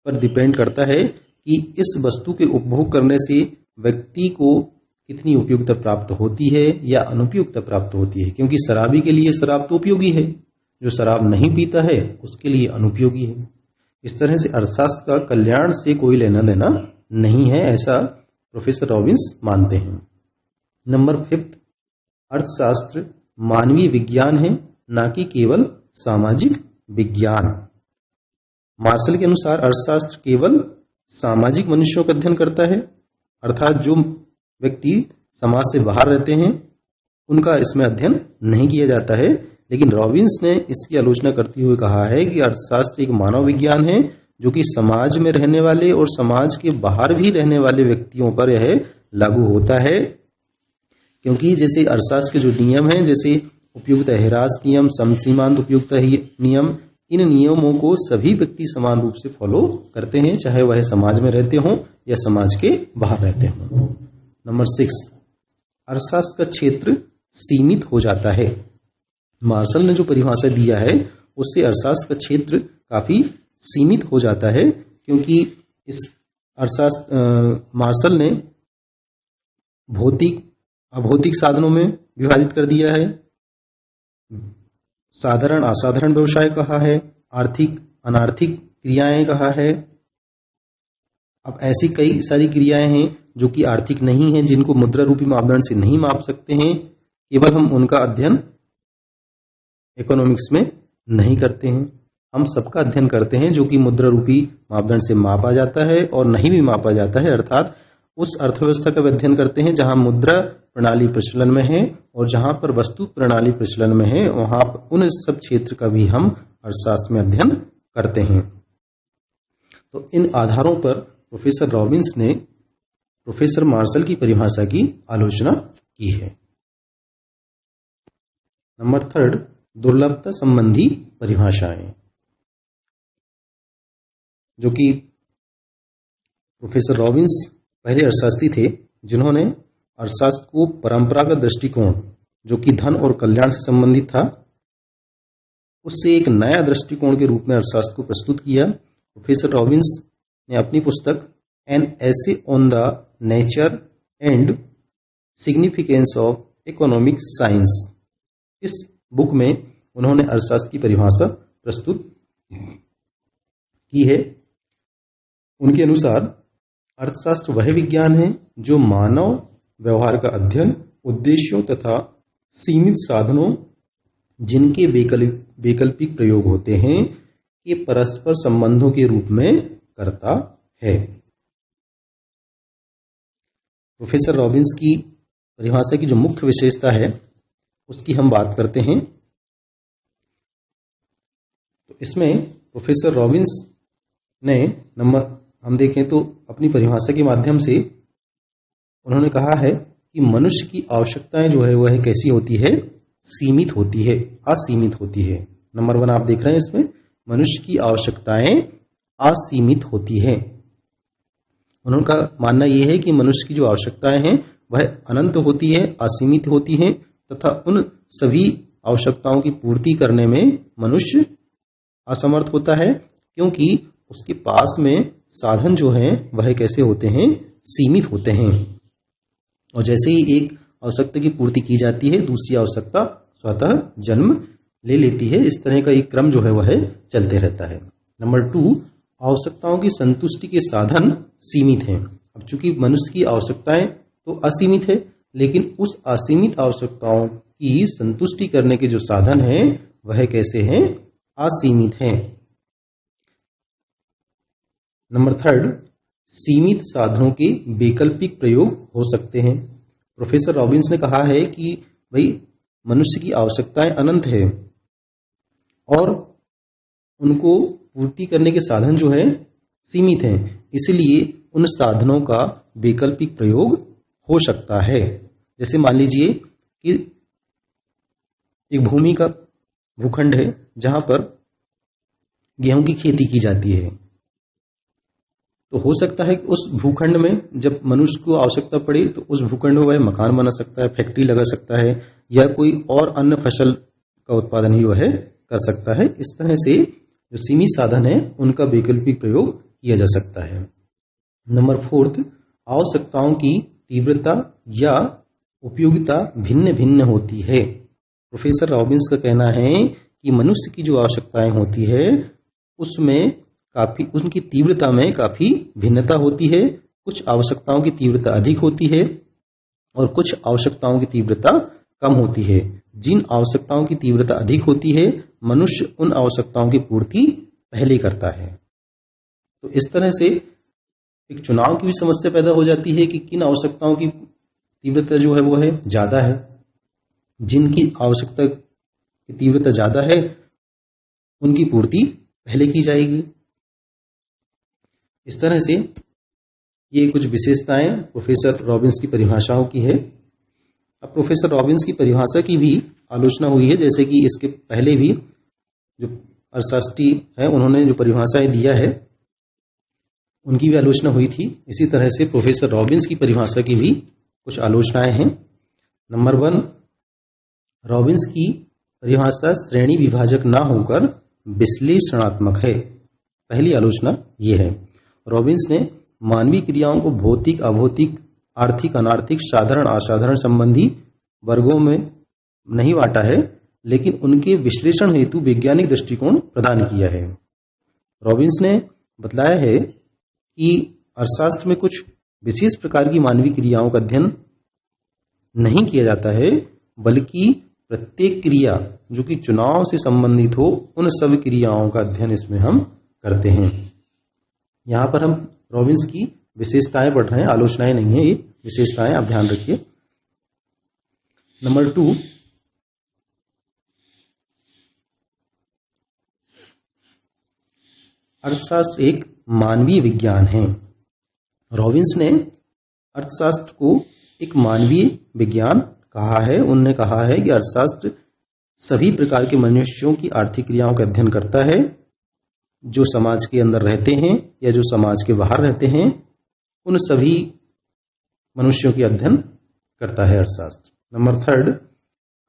पर डिपेंड करता है कि इस वस्तु के उपभोग करने से व्यक्ति को कितनी उपयोगिता प्राप्त होती है या अनुपयुक्ता प्राप्त होती है। क्योंकि शराबी के लिए शराब तो उपयोगी है, जो शराब नहीं पीता है उसके लिए अनुपयोगी है। इस तरह से अर्थशास्त्र का कल्याण से कोई लेना देना नहीं है, ऐसा प्रोफेसर रॉबिन्स मानते हैं। नंबर 5, अर्थशास्त्र मानवीय विज्ञान है, ना कि केवल सामाजिक विज्ञान। मार्शल के अनुसार अर्थशास्त्र केवल सामाजिक मनुष्यों का अध्ययन करता है, अर्थात जो व्यक्ति समाज से बाहर रहते हैं उनका इसमें अध्ययन नहीं किया जाता है। लेकिन रॉबिन्स ने इसकी आलोचना करते हुए कहा है कि अर्थशास्त्र एक मानव विज्ञान है जो कि समाज में रहने वाले और समाज के बाहर भी रहने वाले व्यक्तियों पर यह लागू होता है, क्योंकि जैसे अर्थशास्त्र के जो नियम हैं, जैसे उपयुक्तता ह्रास नियम, समसीमांत उपयुक्तता नियम, इन नियमों को सभी व्यक्ति समान रूप से फॉलो करते हैं, चाहे वह समाज में रहते हों या समाज के बाहर रहते हों। नंबर 6, अर्थशास्त्र का क्षेत्र सीमित हो जाता है। मार्शल ने जो परिभाषा दिया है उससे अर्थशास्त्र का क्षेत्र काफी सीमित हो जाता है, क्योंकि इस मार्शल ने भौतिक अभौतिक साधनों में विभाजित कर दिया है, साधारण असाधारण व्यवसाय कहा है, आर्थिक अनार्थिक क्रियाएं कहा है। अब ऐसी कई सारी क्रियाएं हैं जो कि आर्थिक नहीं हैं, जिनको मुद्रा रूपी मापदंड से नहीं माप सकते हैं, केवल हम उनका अध्ययन इकोनॉमिक्स में नहीं करते हैं। हम सबका अध्ययन करते हैं जो कि मुद्रा रूपी मापदंड से मापा जाता है और नहीं भी मापा जाता है, अर्थात उस अर्थव्यवस्था का अध्ययन करते हैं जहां मुद्रा प्रणाली प्रचलन में है और जहां पर वस्तु प्रणाली प्रचलन में है, वहां उन सब क्षेत्र का भी हम अर्थशास्त्र में अध्ययन करते हैं। तो इन आधारों पर प्रोफेसर रॉबिन्स ने प्रोफेसर मार्शल की परिभाषा की आलोचना की है। नंबर 3, दुर्लभता संबंधी परिभाषाएं, जो कि प्रोफेसर रॉबिन्स पहले अर्थशास्त्री थे जिन्होंने अर्थशास्त्र को परंपरागत दृष्टिकोण, जो कि धन और कल्याण से संबंधित था, उससे एक नया दृष्टिकोण के रूप में अर्थशास्त्र को प्रस्तुत किया। प्रोफेसर रॉबिन्स ने अपनी पुस्तक an essay on the nature and significance of economic science, इस बुक में उन्होंने अर्थशास्त्र की परिभाषा प्रस्तुत की है। उनके अनुसार अर्थशास्त्र वह विज्ञान है जो मानव व्यवहार का अध्ययन, उद्देश्यों तथा सीमित साधनों जिनके वैकल्पिक प्रयोग होते हैं के परस्पर संबंधों के रूप में करता है। प्रोफेसर रॉबिन्स की परिभाषा की जो मुख्य विशेषता है उसकी हम बात करते हैं। तो इसमें प्रोफेसर रॉबिन्स ने हम देखें तो अपनी परिभाषा के माध्यम से उन्होंने कहा है कि मनुष्य की आवश्यकताएं जो है वह कैसी होती है, सीमित होती है, असीमित होती है। नंबर 1 आप देख रहे हैं, इसमें मनुष्य की आवश्यकताएं असीमित होती है। उनका मानना यह है कि मनुष्य की जो आवश्यकताएं हैं वह अनंत होती है, असीमित होती हैं तथा उन सभी आवश्यकताओं की पूर्ति करने में मनुष्य असमर्थ होता है, क्योंकि उसके पास में साधन जो हैं वह कैसे होते हैं, सीमित होते हैं। और जैसे ही एक आवश्यकता की पूर्ति की जाती है, दूसरी आवश्यकता स्वतः जन्म ले लेती है। इस तरह का एक क्रम जो है वह चलते रहता है। नंबर 2, आवश्यकताओं की संतुष्टि के साधन सीमित हैं। अब चूंकि मनुष्य की आवश्यकताएं तो असीमित है, लेकिन उस असीमित आवश्यकताओं की संतुष्टि करने के जो साधन हैं वह कैसे हैं, असीमित हैं। नंबर 3, सीमित साधनों के वैकल्पिक प्रयोग हो सकते हैं। प्रोफेसर रॉबिन्स ने कहा है कि भाई मनुष्य की आवश्यकताएं अनंत है और उनको पूर्ति करने के साधन जो है सीमित हैं, इसलिए उन साधनों का वैकल्पिक प्रयोग हो सकता है। जैसे मान लीजिए कि एक भूमि का भूखंड है जहां पर गेहूं की खेती की जाती है, तो हो सकता है कि उस भूखंड में जब मनुष्य को आवश्यकता पड़े तो उस भूखंड में वह मकान बना सकता है, फैक्ट्री लगा सकता है, या कोई और अन्य फसल का उत्पादन ही वह कर सकता है। इस तरह से जो सीमित साधन है उनका वैकल्पिक प्रयोग किया जा सकता है। नंबर 4, आवश्यकताओं की तीव्रता या उपयोगिता भिन्न भिन्न होती है। प्रोफेसर रॉबिन्स का कहना है कि मनुष्य की जो आवश्यकताएं होती है उसमें काफी, उनकी तीव्रता में काफी भिन्नता होती है। कुछ आवश्यकताओं की तीव्रता अधिक होती है और कुछ आवश्यकताओं की तीव्रता कम होती है। जिन आवश्यकताओं की तीव्रता अधिक होती है, मनुष्य उन आवश्यकताओं की पूर्ति पहले करता है। तो इस तरह से एक चुनाव की भी समस्या पैदा हो जाती है कि किन आवश्यकताओं की तीव्रता जो है वो है ज्यादा है। जिनकी आवश्यकता की तीव्रता ज्यादा है उनकी पूर्ति पहले की जाएगी। इस तरह से ये कुछ विशेषताएं प्रोफेसर रॉबिन्स की परिभाषाओं की है। अब प्रोफेसर रॉबिन्स की परिभाषा की भी आलोचना हुई है, जैसे कि इसके पहले भी जो अर्थशास्त्री है उन्होंने जो परिभाषाएं दिया है उनकी भी आलोचना हुई थी। इसी तरह से प्रोफेसर रॉबिन्स की परिभाषा की भी कुछ आलोचनाएं हैं। नंबर 1, रॉबिन्स की परिभाषा श्रेणी विभाजक ना होकर विश्लेषणात्मक है। पहली आलोचना यह है, रॉबिन्स ने मानवीय क्रियाओं को भौतिक, अभौतिक, आर्थिक, अनार्थिक, साधारण, असाधारण संबंधी वर्गों में नहीं बांटा है, लेकिन उनके विश्लेषण हेतु वैज्ञानिक दृष्टिकोण प्रदान किया है। रॉबिन्स ने बतलाया है कि अर्थशास्त्र में कुछ विशेष प्रकार की मानवीय क्रियाओं का अध्ययन नहीं किया जाता है, बल्कि प्रत्येक क्रिया जो कि चुनाव से संबंधित हो उन सब क्रियाओं का अध्ययन इसमें हम करते हैं। यहां पर हम रॉबिन्स की विशेषताएं पढ़ रहे हैं, आलोचनाएं नहीं है, ये विशेषताएं आप ध्यान रखिए। नंबर 2, अर्थशास्त्र एक मानवीय विज्ञान है। रॉबिन्स ने अर्थशास्त्र को एक मानवीय विज्ञान कहा है। उन्होंने कहा है कि अर्थशास्त्र सभी प्रकार के मनुष्यों की आर्थिक क्रियाओं का अध्ययन करता है, जो समाज के अंदर रहते हैं या जो समाज के बाहर रहते हैं, उन सभी मनुष्यों की अध्ययन करता है अर्थशास्त्र। नंबर 3,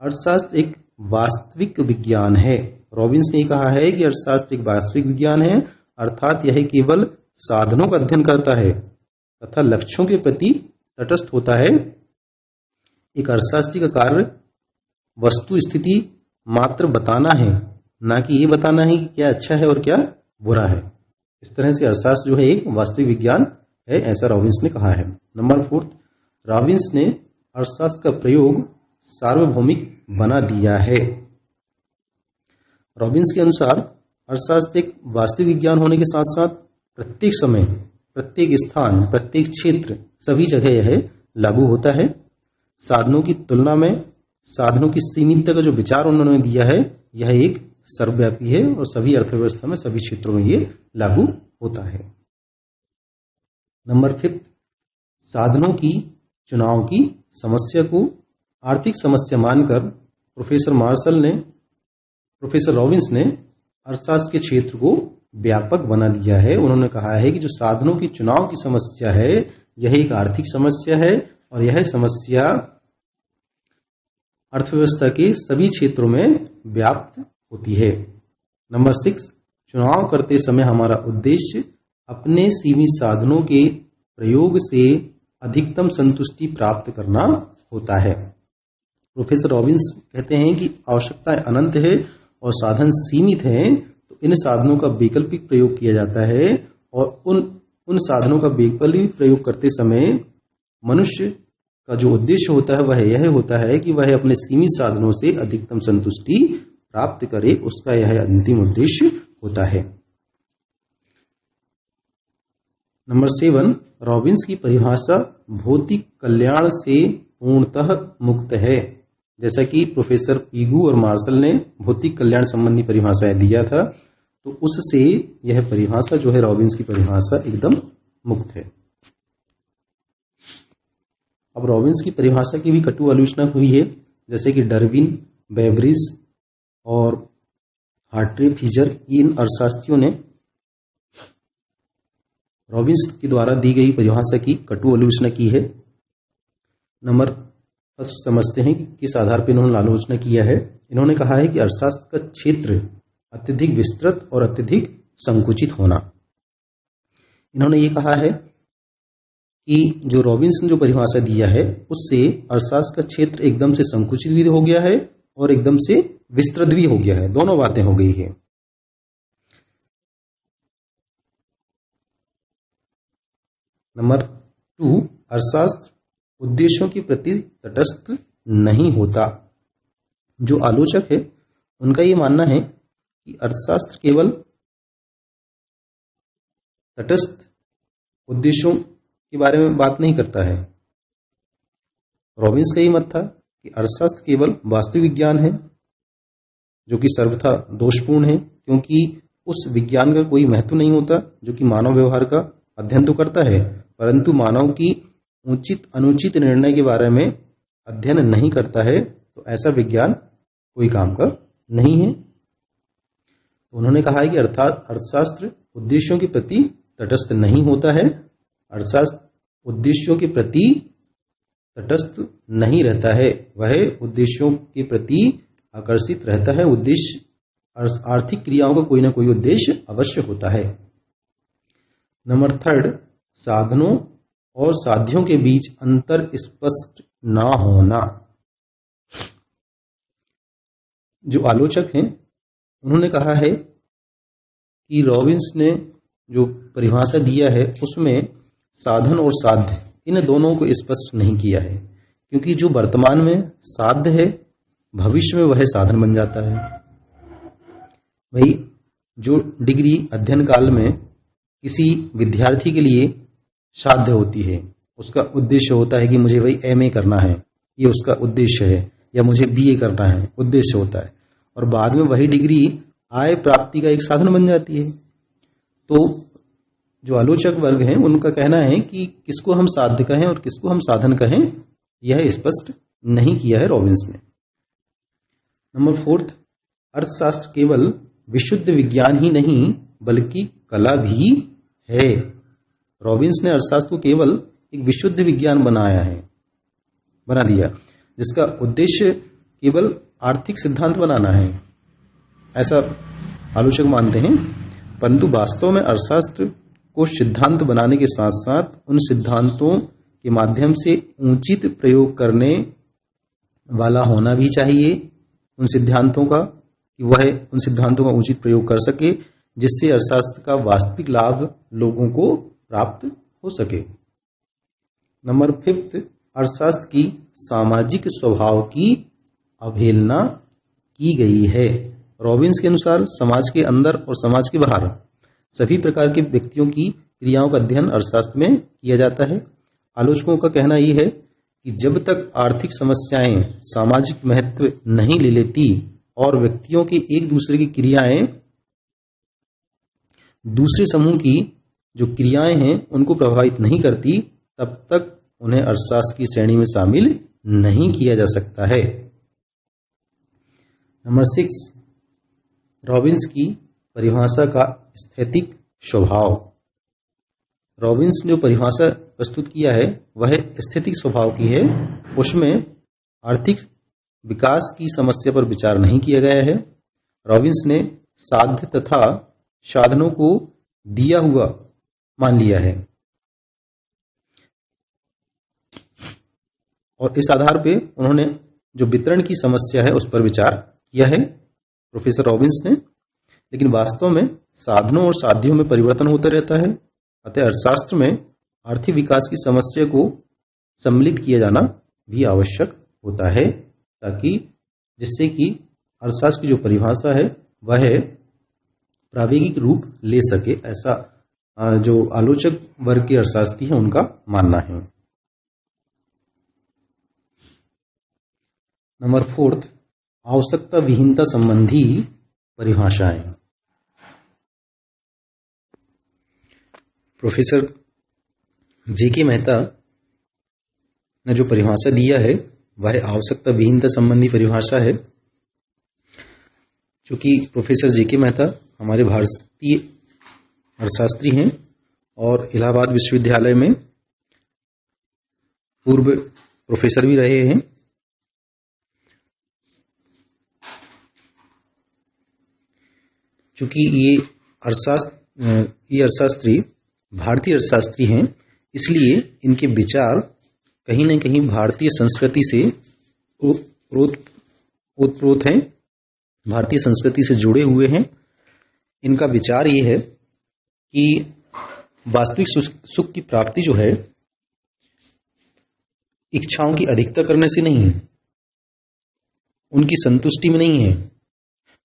अर्थशास्त्र एक वास्तविक विज्ञान है। रॉबिन्स ने कहा है कि अर्थशास्त्र एक वास्तविक विज्ञान है, अर्थात यह केवल साधनों का अध्ययन करता है तथा लक्ष्यों के प्रति तटस्थ होता है। एक अर्थशास्त्री का कार्य वस्तु स्थिति मात्र बताना है, ना कि ये बताना है कि क्या अच्छा है और क्या बुरा है। इस तरह से अर्थशास्त्र जो है एक वास्तविक विज्ञान है, ऐसा रॉबिन्स ने कहा है। नंबर 4, रॉबिन्स ने अर्थशास्त्र का प्रयोग सार्वभौमिक बना दिया है। रॉबिन्स के अनुसार अर्थशास्त्र एक वास्तविक विज्ञान होने के साथ साथ प्रत्येक समय, प्रत्येक स्थान, प्रत्येक क्षेत्र, सभी जगह यह लागू होता है। साधनों की तुलना में साधनों की सीमितता का जो विचार उन्होंने दिया है यह एक सर्वव्यापी है और सभी अर्थव्यवस्था में, सभी क्षेत्रों में ये लागू होता है। नंबर 5, साधनों की चुनाव की समस्या को आर्थिक समस्या मानकर प्रोफेसर रॉबिन्स ने अर्थशास्त्र के क्षेत्र को व्यापक बना दिया है। उन्होंने कहा है कि जो साधनों की चुनाव की समस्या है यह एक आर्थिक समस्या है और यह समस्या अर्थव्यवस्था के सभी क्षेत्रों में व्याप्त होती है। नंबर 6, चुनाव करते समय हमारा उद्देश्य अपने सीमित साधनों के प्रयोग से अधिकतम संतुष्टि प्राप्त करना होता है। प्रोफेसर रॉबिन्स कहते हैं कि आवश्यकताएं अनंत है और साधन सीमित हैं, तो इन साधनों का वैकल्पिक प्रयोग किया जाता है और उन साधनों का वैकल्पिक प्रयोग करते समय मनुष्य का जो उद्देश्य होता है वह यह होता है कि वह अपने सीमित साधनों से अधिकतम संतुष्टि प्राप्त करे, उसका यह अंतिम उद्देश्य होता है। नंबर 7, रॉबिन्स की परिभाषा भौतिक कल्याण से पूर्णतः मुक्त है। जैसा कि प्रोफेसर पीगू और मार्शल ने भौतिक कल्याण संबंधी परिभाषाएं दिया था, तो उससे यह परिभाषा जो है रॉबिन्स की परिभाषा एकदम मुक्त है। अब रॉबिन्स की परिभाषा की भी कटु आलोचना हुई है, जैसे कि डार्विन, बेवरिज और हार्ट्रे फिशर, इन अर्थशास्त्रियों ने रॉबिन्स के द्वारा दी गई परिभाषा की कटु आलोचना की है। नंबर फर्स्ट समझते हैं कि किस आधार पर इन्होंने आलोचना किया है। इन्होंने कहा है कि अर्थशास्त्र का क्षेत्र अत्यधिक विस्तृत और अत्यधिक संकुचित होना। इन्होंने ये कहा है कि जो रॉबिन्स ने जो परिभाषा दिया है उससे अर्थशास्त्र का क्षेत्र एकदम से संकुचित भी हो गया है और एकदम से विस्तृत भी हो गया है, दोनों बातें हो गई है। नंबर 2, अर्थशास्त्र उद्देश्यों के प्रति तटस्थ नहीं होता। जो आलोचक है उनका ये मानना है कि अर्थशास्त्र केवल तटस्थ उद्देश्यों के बारे में बात नहीं करता है। रॉबिन्स का ये मत था कि अर्थशास्त्र केवल वास्तविक विज्ञान है जो कि सर्वथा दोषपूर्ण है, क्योंकि उस विज्ञान का कोई महत्व नहीं होता जो कि मानव व्यवहार का अध्ययन तो करता है, परंतु मानव की उचित अनुचित निर्णय के बारे में अध्ययन नहीं करता है, तो ऐसा विज्ञान कोई काम का नहीं है। तो उन्होंने कहा है कि अर्थशास्त्र उद्देश्यों के प्रति तटस्थ नहीं होता है, अर्थशास्त्र उद्देश्यों के प्रति तटस्थ नहीं रहता है, वह उद्देश्यों के प्रति आकर्षित रहता है। उद्देश्य आर्थिक क्रियाओं का कोई ना कोई उद्देश्य अवश्य होता है। नंबर 3, साधनों और साध्यों के बीच अंतर स्पष्ट ना होना। जो आलोचक हैं उन्होंने कहा है कि रॉबिन्स ने जो परिभाषा दिया है उसमें साधन और साध्य इन दोनों को स्पष्ट नहीं किया है, क्योंकि जो वर्तमान में साध्य है भविष्य में वह साधन बन जाता है। भाई जो डिग्री अध्ययन काल में किसी विद्यार्थी के लिए साध्य होती है, उसका उद्देश्य होता है कि मुझे वही एमए करना है, ये उसका उद्देश्य है, या मुझे बीए करना है, उद्देश्य होता है, और बाद में वही डिग्री आय प्राप्ति का एक साधन बन जाती है। तो जो आलोचक वर्ग हैं उनका कहना है कि किसको हम साध्य कहें और किसको हम साधन कहें, यह स्पष्ट नहीं किया है रॉबिन्स ने। नंबर 4, अर्थशास्त्र केवल विशुद्ध विज्ञान ही नहीं बल्कि कला भी है। रॉबिन्स ने अर्थशास्त्र को केवल एक विशुद्ध विज्ञान बना दिया, जिसका उद्देश्य केवल आर्थिक सिद्धांत बनाना है, ऐसा आलोचक मानते हैं। परंतु वास्तव में अर्थशास्त्र को सिद्धांत बनाने के साथ साथ उन सिद्धांतों के माध्यम से उचित प्रयोग करने वाला होना भी चाहिए, उन सिद्धांतों का, कि वह उन सिद्धांतों का उचित प्रयोग कर सके जिससे अर्थशास्त्र का वास्तविक लाभ लोगों को प्राप्त हो सके। नंबर 5, अर्थशास्त्र की सामाजिक स्वभाव की अवहेलना की गई है। रॉबिन्स के अनुसार समाज के अंदर और समाज के बाहर सभी प्रकार के व्यक्तियों की क्रियाओं का अध्ययन अर्थशास्त्र में किया जाता है। आलोचकों का कहना यह है कि जब तक आर्थिक समस्याएं सामाजिक महत्व नहीं ले लेती और व्यक्तियों की एक दूसरे की क्रियाएं दूसरे समूह की जो क्रियाएं हैं उनको प्रभावित नहीं करती, तब तक उन्हें अर्थशास्त्र की श्रेणी में शामिल नहीं किया जा सकता है। नंबर 6, रॉबिन्स की परिभाषा का स्थैतिक स्वभाव। रॉबिन्स ने जो परिभाषा प्रस्तुत किया है वह स्थैतिक स्वभाव की है। उसमें आर्थिक विकास की समस्या पर विचार नहीं किया गया है। रॉबिन्स ने साध्य तथा साधनों को दिया हुआ मान लिया है और इस आधार पे उन्होंने जो वितरण की समस्या है उस पर विचार किया है प्रोफेसर रॉबिन्स ने। लेकिन वास्तव में साधनों और साध्यों में परिवर्तन होता रहता है, अतः अर्थशास्त्र में आर्थिक विकास की समस्या को सम्मिलित किया जाना भी आवश्यक होता है, ताकि जिससे कि अर्थशास्त्र की जो परिभाषा है वह प्रावेगिक रूप ले सके, ऐसा जो आलोचक वर्ग के अर्थशास्त्री हैं उनका मानना है। नंबर 4, आवश्यकता विहीनता संबंधी परिभाषाएं। प्रोफेसर जेके मेहता ने जो परिभाषा दिया है वह आवश्यकता विहीनता संबंधी परिभाषा है। चूंकि प्रोफेसर जेके मेहता हमारे भारतीय अर्थशास्त्री हैं और इलाहाबाद विश्वविद्यालय में पूर्व प्रोफेसर भी रहे हैं, चूंकि ये अर्थशास्त्री भारतीय अर्थशास्त्री हैं, इसलिए इनके विचार कहीं न कहीं भारतीय संस्कृति से ओतप्रोत हैं, भारतीय संस्कृति से जुड़े हुए हैं। इनका विचार ये है कि वास्तविक सुख की प्राप्ति जो है इच्छाओं की अधिकता करने से नहीं है, उनकी संतुष्टि में नहीं है,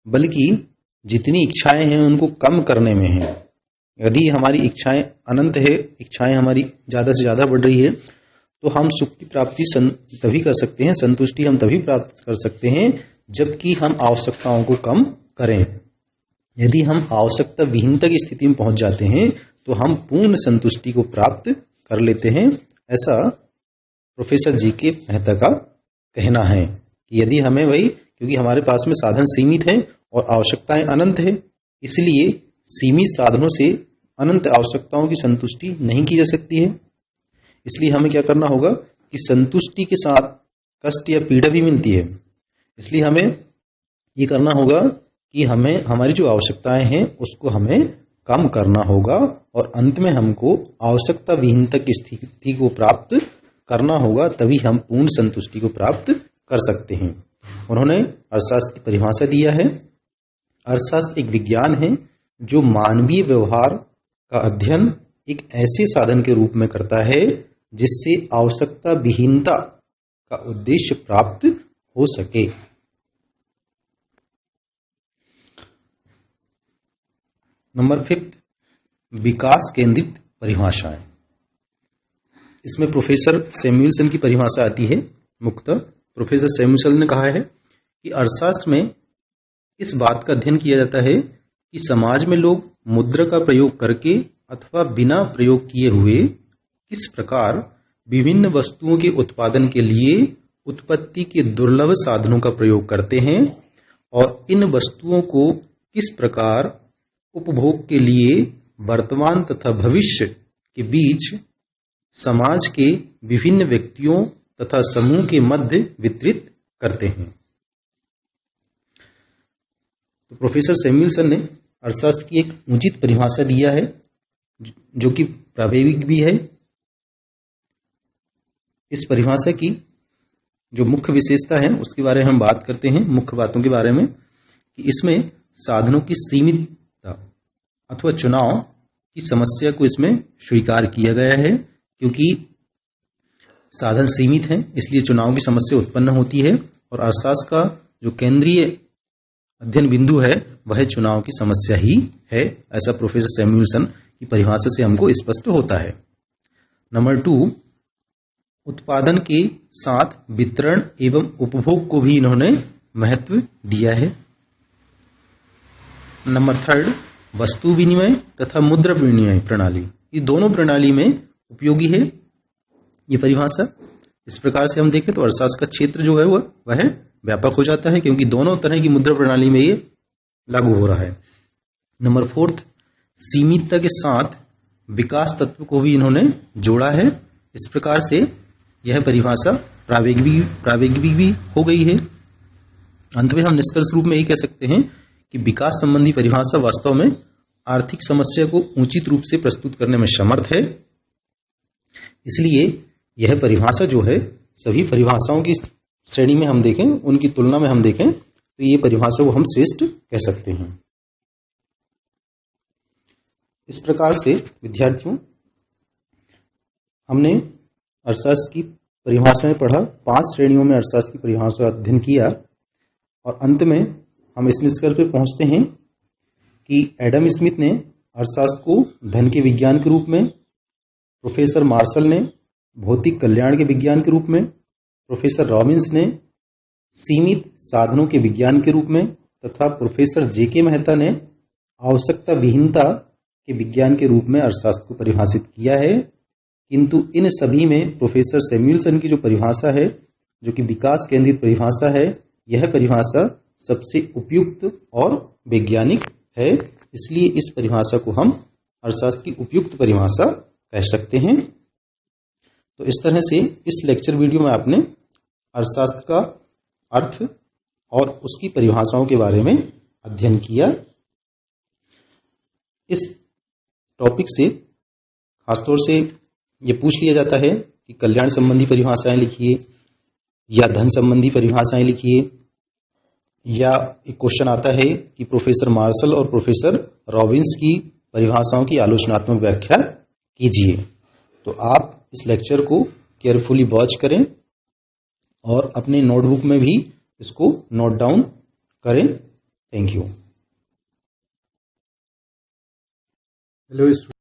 बल्कि जितनी इच्छाएं हैं उनको कम करने में है। यदि हमारी इच्छाएं अनंत है, इच्छाएं हमारी ज्यादा से ज्यादा बढ़ रही है, तो हम सुख की प्राप्ति तभी कर सकते हैं, संतुष्टि हम तभी प्राप्त कर सकते हैं जबकि हम आवश्यकताओं को कम करें। यदि हम आवश्यकता विहीनता की स्थिति में पहुंच जाते हैं तो हम पूर्ण संतुष्टि को प्राप्त कर लेते हैं। ऐसा प्रोफेसर जीके मेहता का कहना है कि यदि हमें क्योंकि हमारे पास में साधन सीमित हैं और आवश्यकताएं अनंत है, इसलिए सीमित साधनों से अनंत आवश्यकताओं की संतुष्टि नहीं की जा सकती है। इसलिए हमें क्या करना होगा कि संतुष्टि के साथ कष्ट या पीड़ा भी मिलती है। इसलिए हमें ये करना होगा कि हमें हमारी जो आवश्यकताएं हैं उसको हमें कम करना होगा और अंत में हमको आवश्यकता विहीनता की स्थिति को प्राप्त करना होगा, तभी हम पूर्ण संतुष्टि को प्राप्त कर सकते हैं। उन्होंने अर्थशास्त्र की परिभाषा दिया है। अर्थशास्त्र एक विज्ञान है जो मानवीय व्यवहार का अध्ययन एक ऐसे साधन के रूप में करता है जिससे आवश्यकता विहीनता का उद्देश्य प्राप्त हो सके। नंबर 5, विकास केंद्रित परिभाषाएं। इसमें प्रोफेसर सैमुअलसन की परिभाषा आती है। मुख्यतः प्रोफेसर सैमुअलसन ने कहा है कि अर्थशास्त्र में इस बात का अध्ययन किया जाता है कि समाज में लोग मुद्रा का प्रयोग करके अथवा बिना प्रयोग किए हुए किस प्रकार विभिन्न वस्तुओं के उत्पादन के लिए उत्पत्ति के दुर्लभ साधनों का प्रयोग करते हैं और इन वस्तुओं को किस प्रकार उपभोग के लिए वर्तमान तथा भविष्य के बीच समाज के विभिन्न व्यक्तियों तथा समूह के मध्य वितरित करते हैं। तो प्रोफेसर सैमुअलसन ने अर्थशास्त्र की एक उचित परिभाषा दिया है जो कि प्रावेगिक भी है। इस परिभाषा की जो मुख्य विशेषता है उसके बारे में हम बात करते हैं, मुख्य बातों के बारे में, कि इसमें साधनों की सीमितता अथवा चुनाव की समस्या को इसमें स्वीकार किया गया है। क्योंकि साधन सीमित हैं इसलिए चुनाव की समस्या उत्पन्न होती है और अर्थशास्त्र का जो केंद्रीय अध्ययन बिंदु है वह चुनाव की समस्या ही है। ऐसा प्रोफेसर सैमुअलसन की परिभाषा से हमको स्पष्ट होता है। नंबर 2, उत्पादन के साथ वितरण एवं उपभोग को भी इन्होंने महत्व दिया है। नंबर 3, वस्तु विनिमय तथा मुद्रा विनिमय प्रणाली, ये दोनों प्रणाली में उपयोगी है ये परिभाषा। इस प्रकार से हम देखें तो अर्थशास्त्र का क्षेत्र जो है वह व्यापक हो जाता है क्योंकि दोनों तरह की मुद्रा प्रणाली में ये लागू हो रहा है। नंबर 4, सीमितता के साथ विकास तत्व को भी इन्होंने जोड़ा है। इस प्रकार से यह परिभाषा प्रावेगिक भी हो गई है। अंत में हम निष्कर्ष रूप में यही कह सकते हैं कि विकास संबंधी परिभाषा वास्तव में आर्थिक समस्या को उचित रूप से प्रस्तुत करने में समर्थ है। इसलिए यह परिभाषा जो है, सभी परिभाषाओं की श्रेणी में हम देखें, उनकी तुलना में हम देखें तो ये परिभाषा को हम श्रेष्ठ कह सकते हैं। इस प्रकार से विद्यार्थियों, हमने अर्थशास्त्र की परिभाषा में पढ़ा, 5 श्रेणियों में अर्थशास्त्र की परिभाषा का अध्ययन किया और अंत में हम इस निष्कर्ष पर पहुंचते हैं कि एडम स्मिथ ने अर्थशास्त्र को धन के विज्ञान के रूप में, प्रोफेसर मार्शल ने भौतिक कल्याण के विज्ञान के रूप में, प्रोफेसर रॉबिन्स ने सीमित साधनों के विज्ञान के रूप में तथा प्रोफेसर जेके मेहता ने आवश्यकता विहीनता के विज्ञान के रूप में अर्थशास्त्र को परिभाषित किया है। किंतु इन सभी में प्रोफेसर सैमुअलसन की जो परिभाषा है, जो कि विकास केंद्रित परिभाषा है, यह परिभाषा सबसे उपयुक्त और वैज्ञानिक है। इसलिए इस परिभाषा को हम अर्थशास्त्र की उपयुक्त परिभाषा कह सकते हैं। तो इस तरह से इस लेक्चर वीडियो में आपने अर्थशास्त्र का अर्थ और उसकी परिभाषाओं के बारे में अध्ययन किया। इस टॉपिक से खासतौर से ये पूछ लिया जाता है कि कल्याण संबंधी परिभाषाएं लिखिए या धन संबंधी परिभाषाएं लिखिए, या एक क्वेश्चन आता है कि प्रोफेसर मार्शल और प्रोफेसर रॉबिन्स की परिभाषाओं की आलोचनात्मक व्याख्या कीजिए। तो आप इस लेक्चर को केयरफुली वॉच करें और अपने नोटबुक में भी इसको नोट डाउन करें। Thank you. हेलो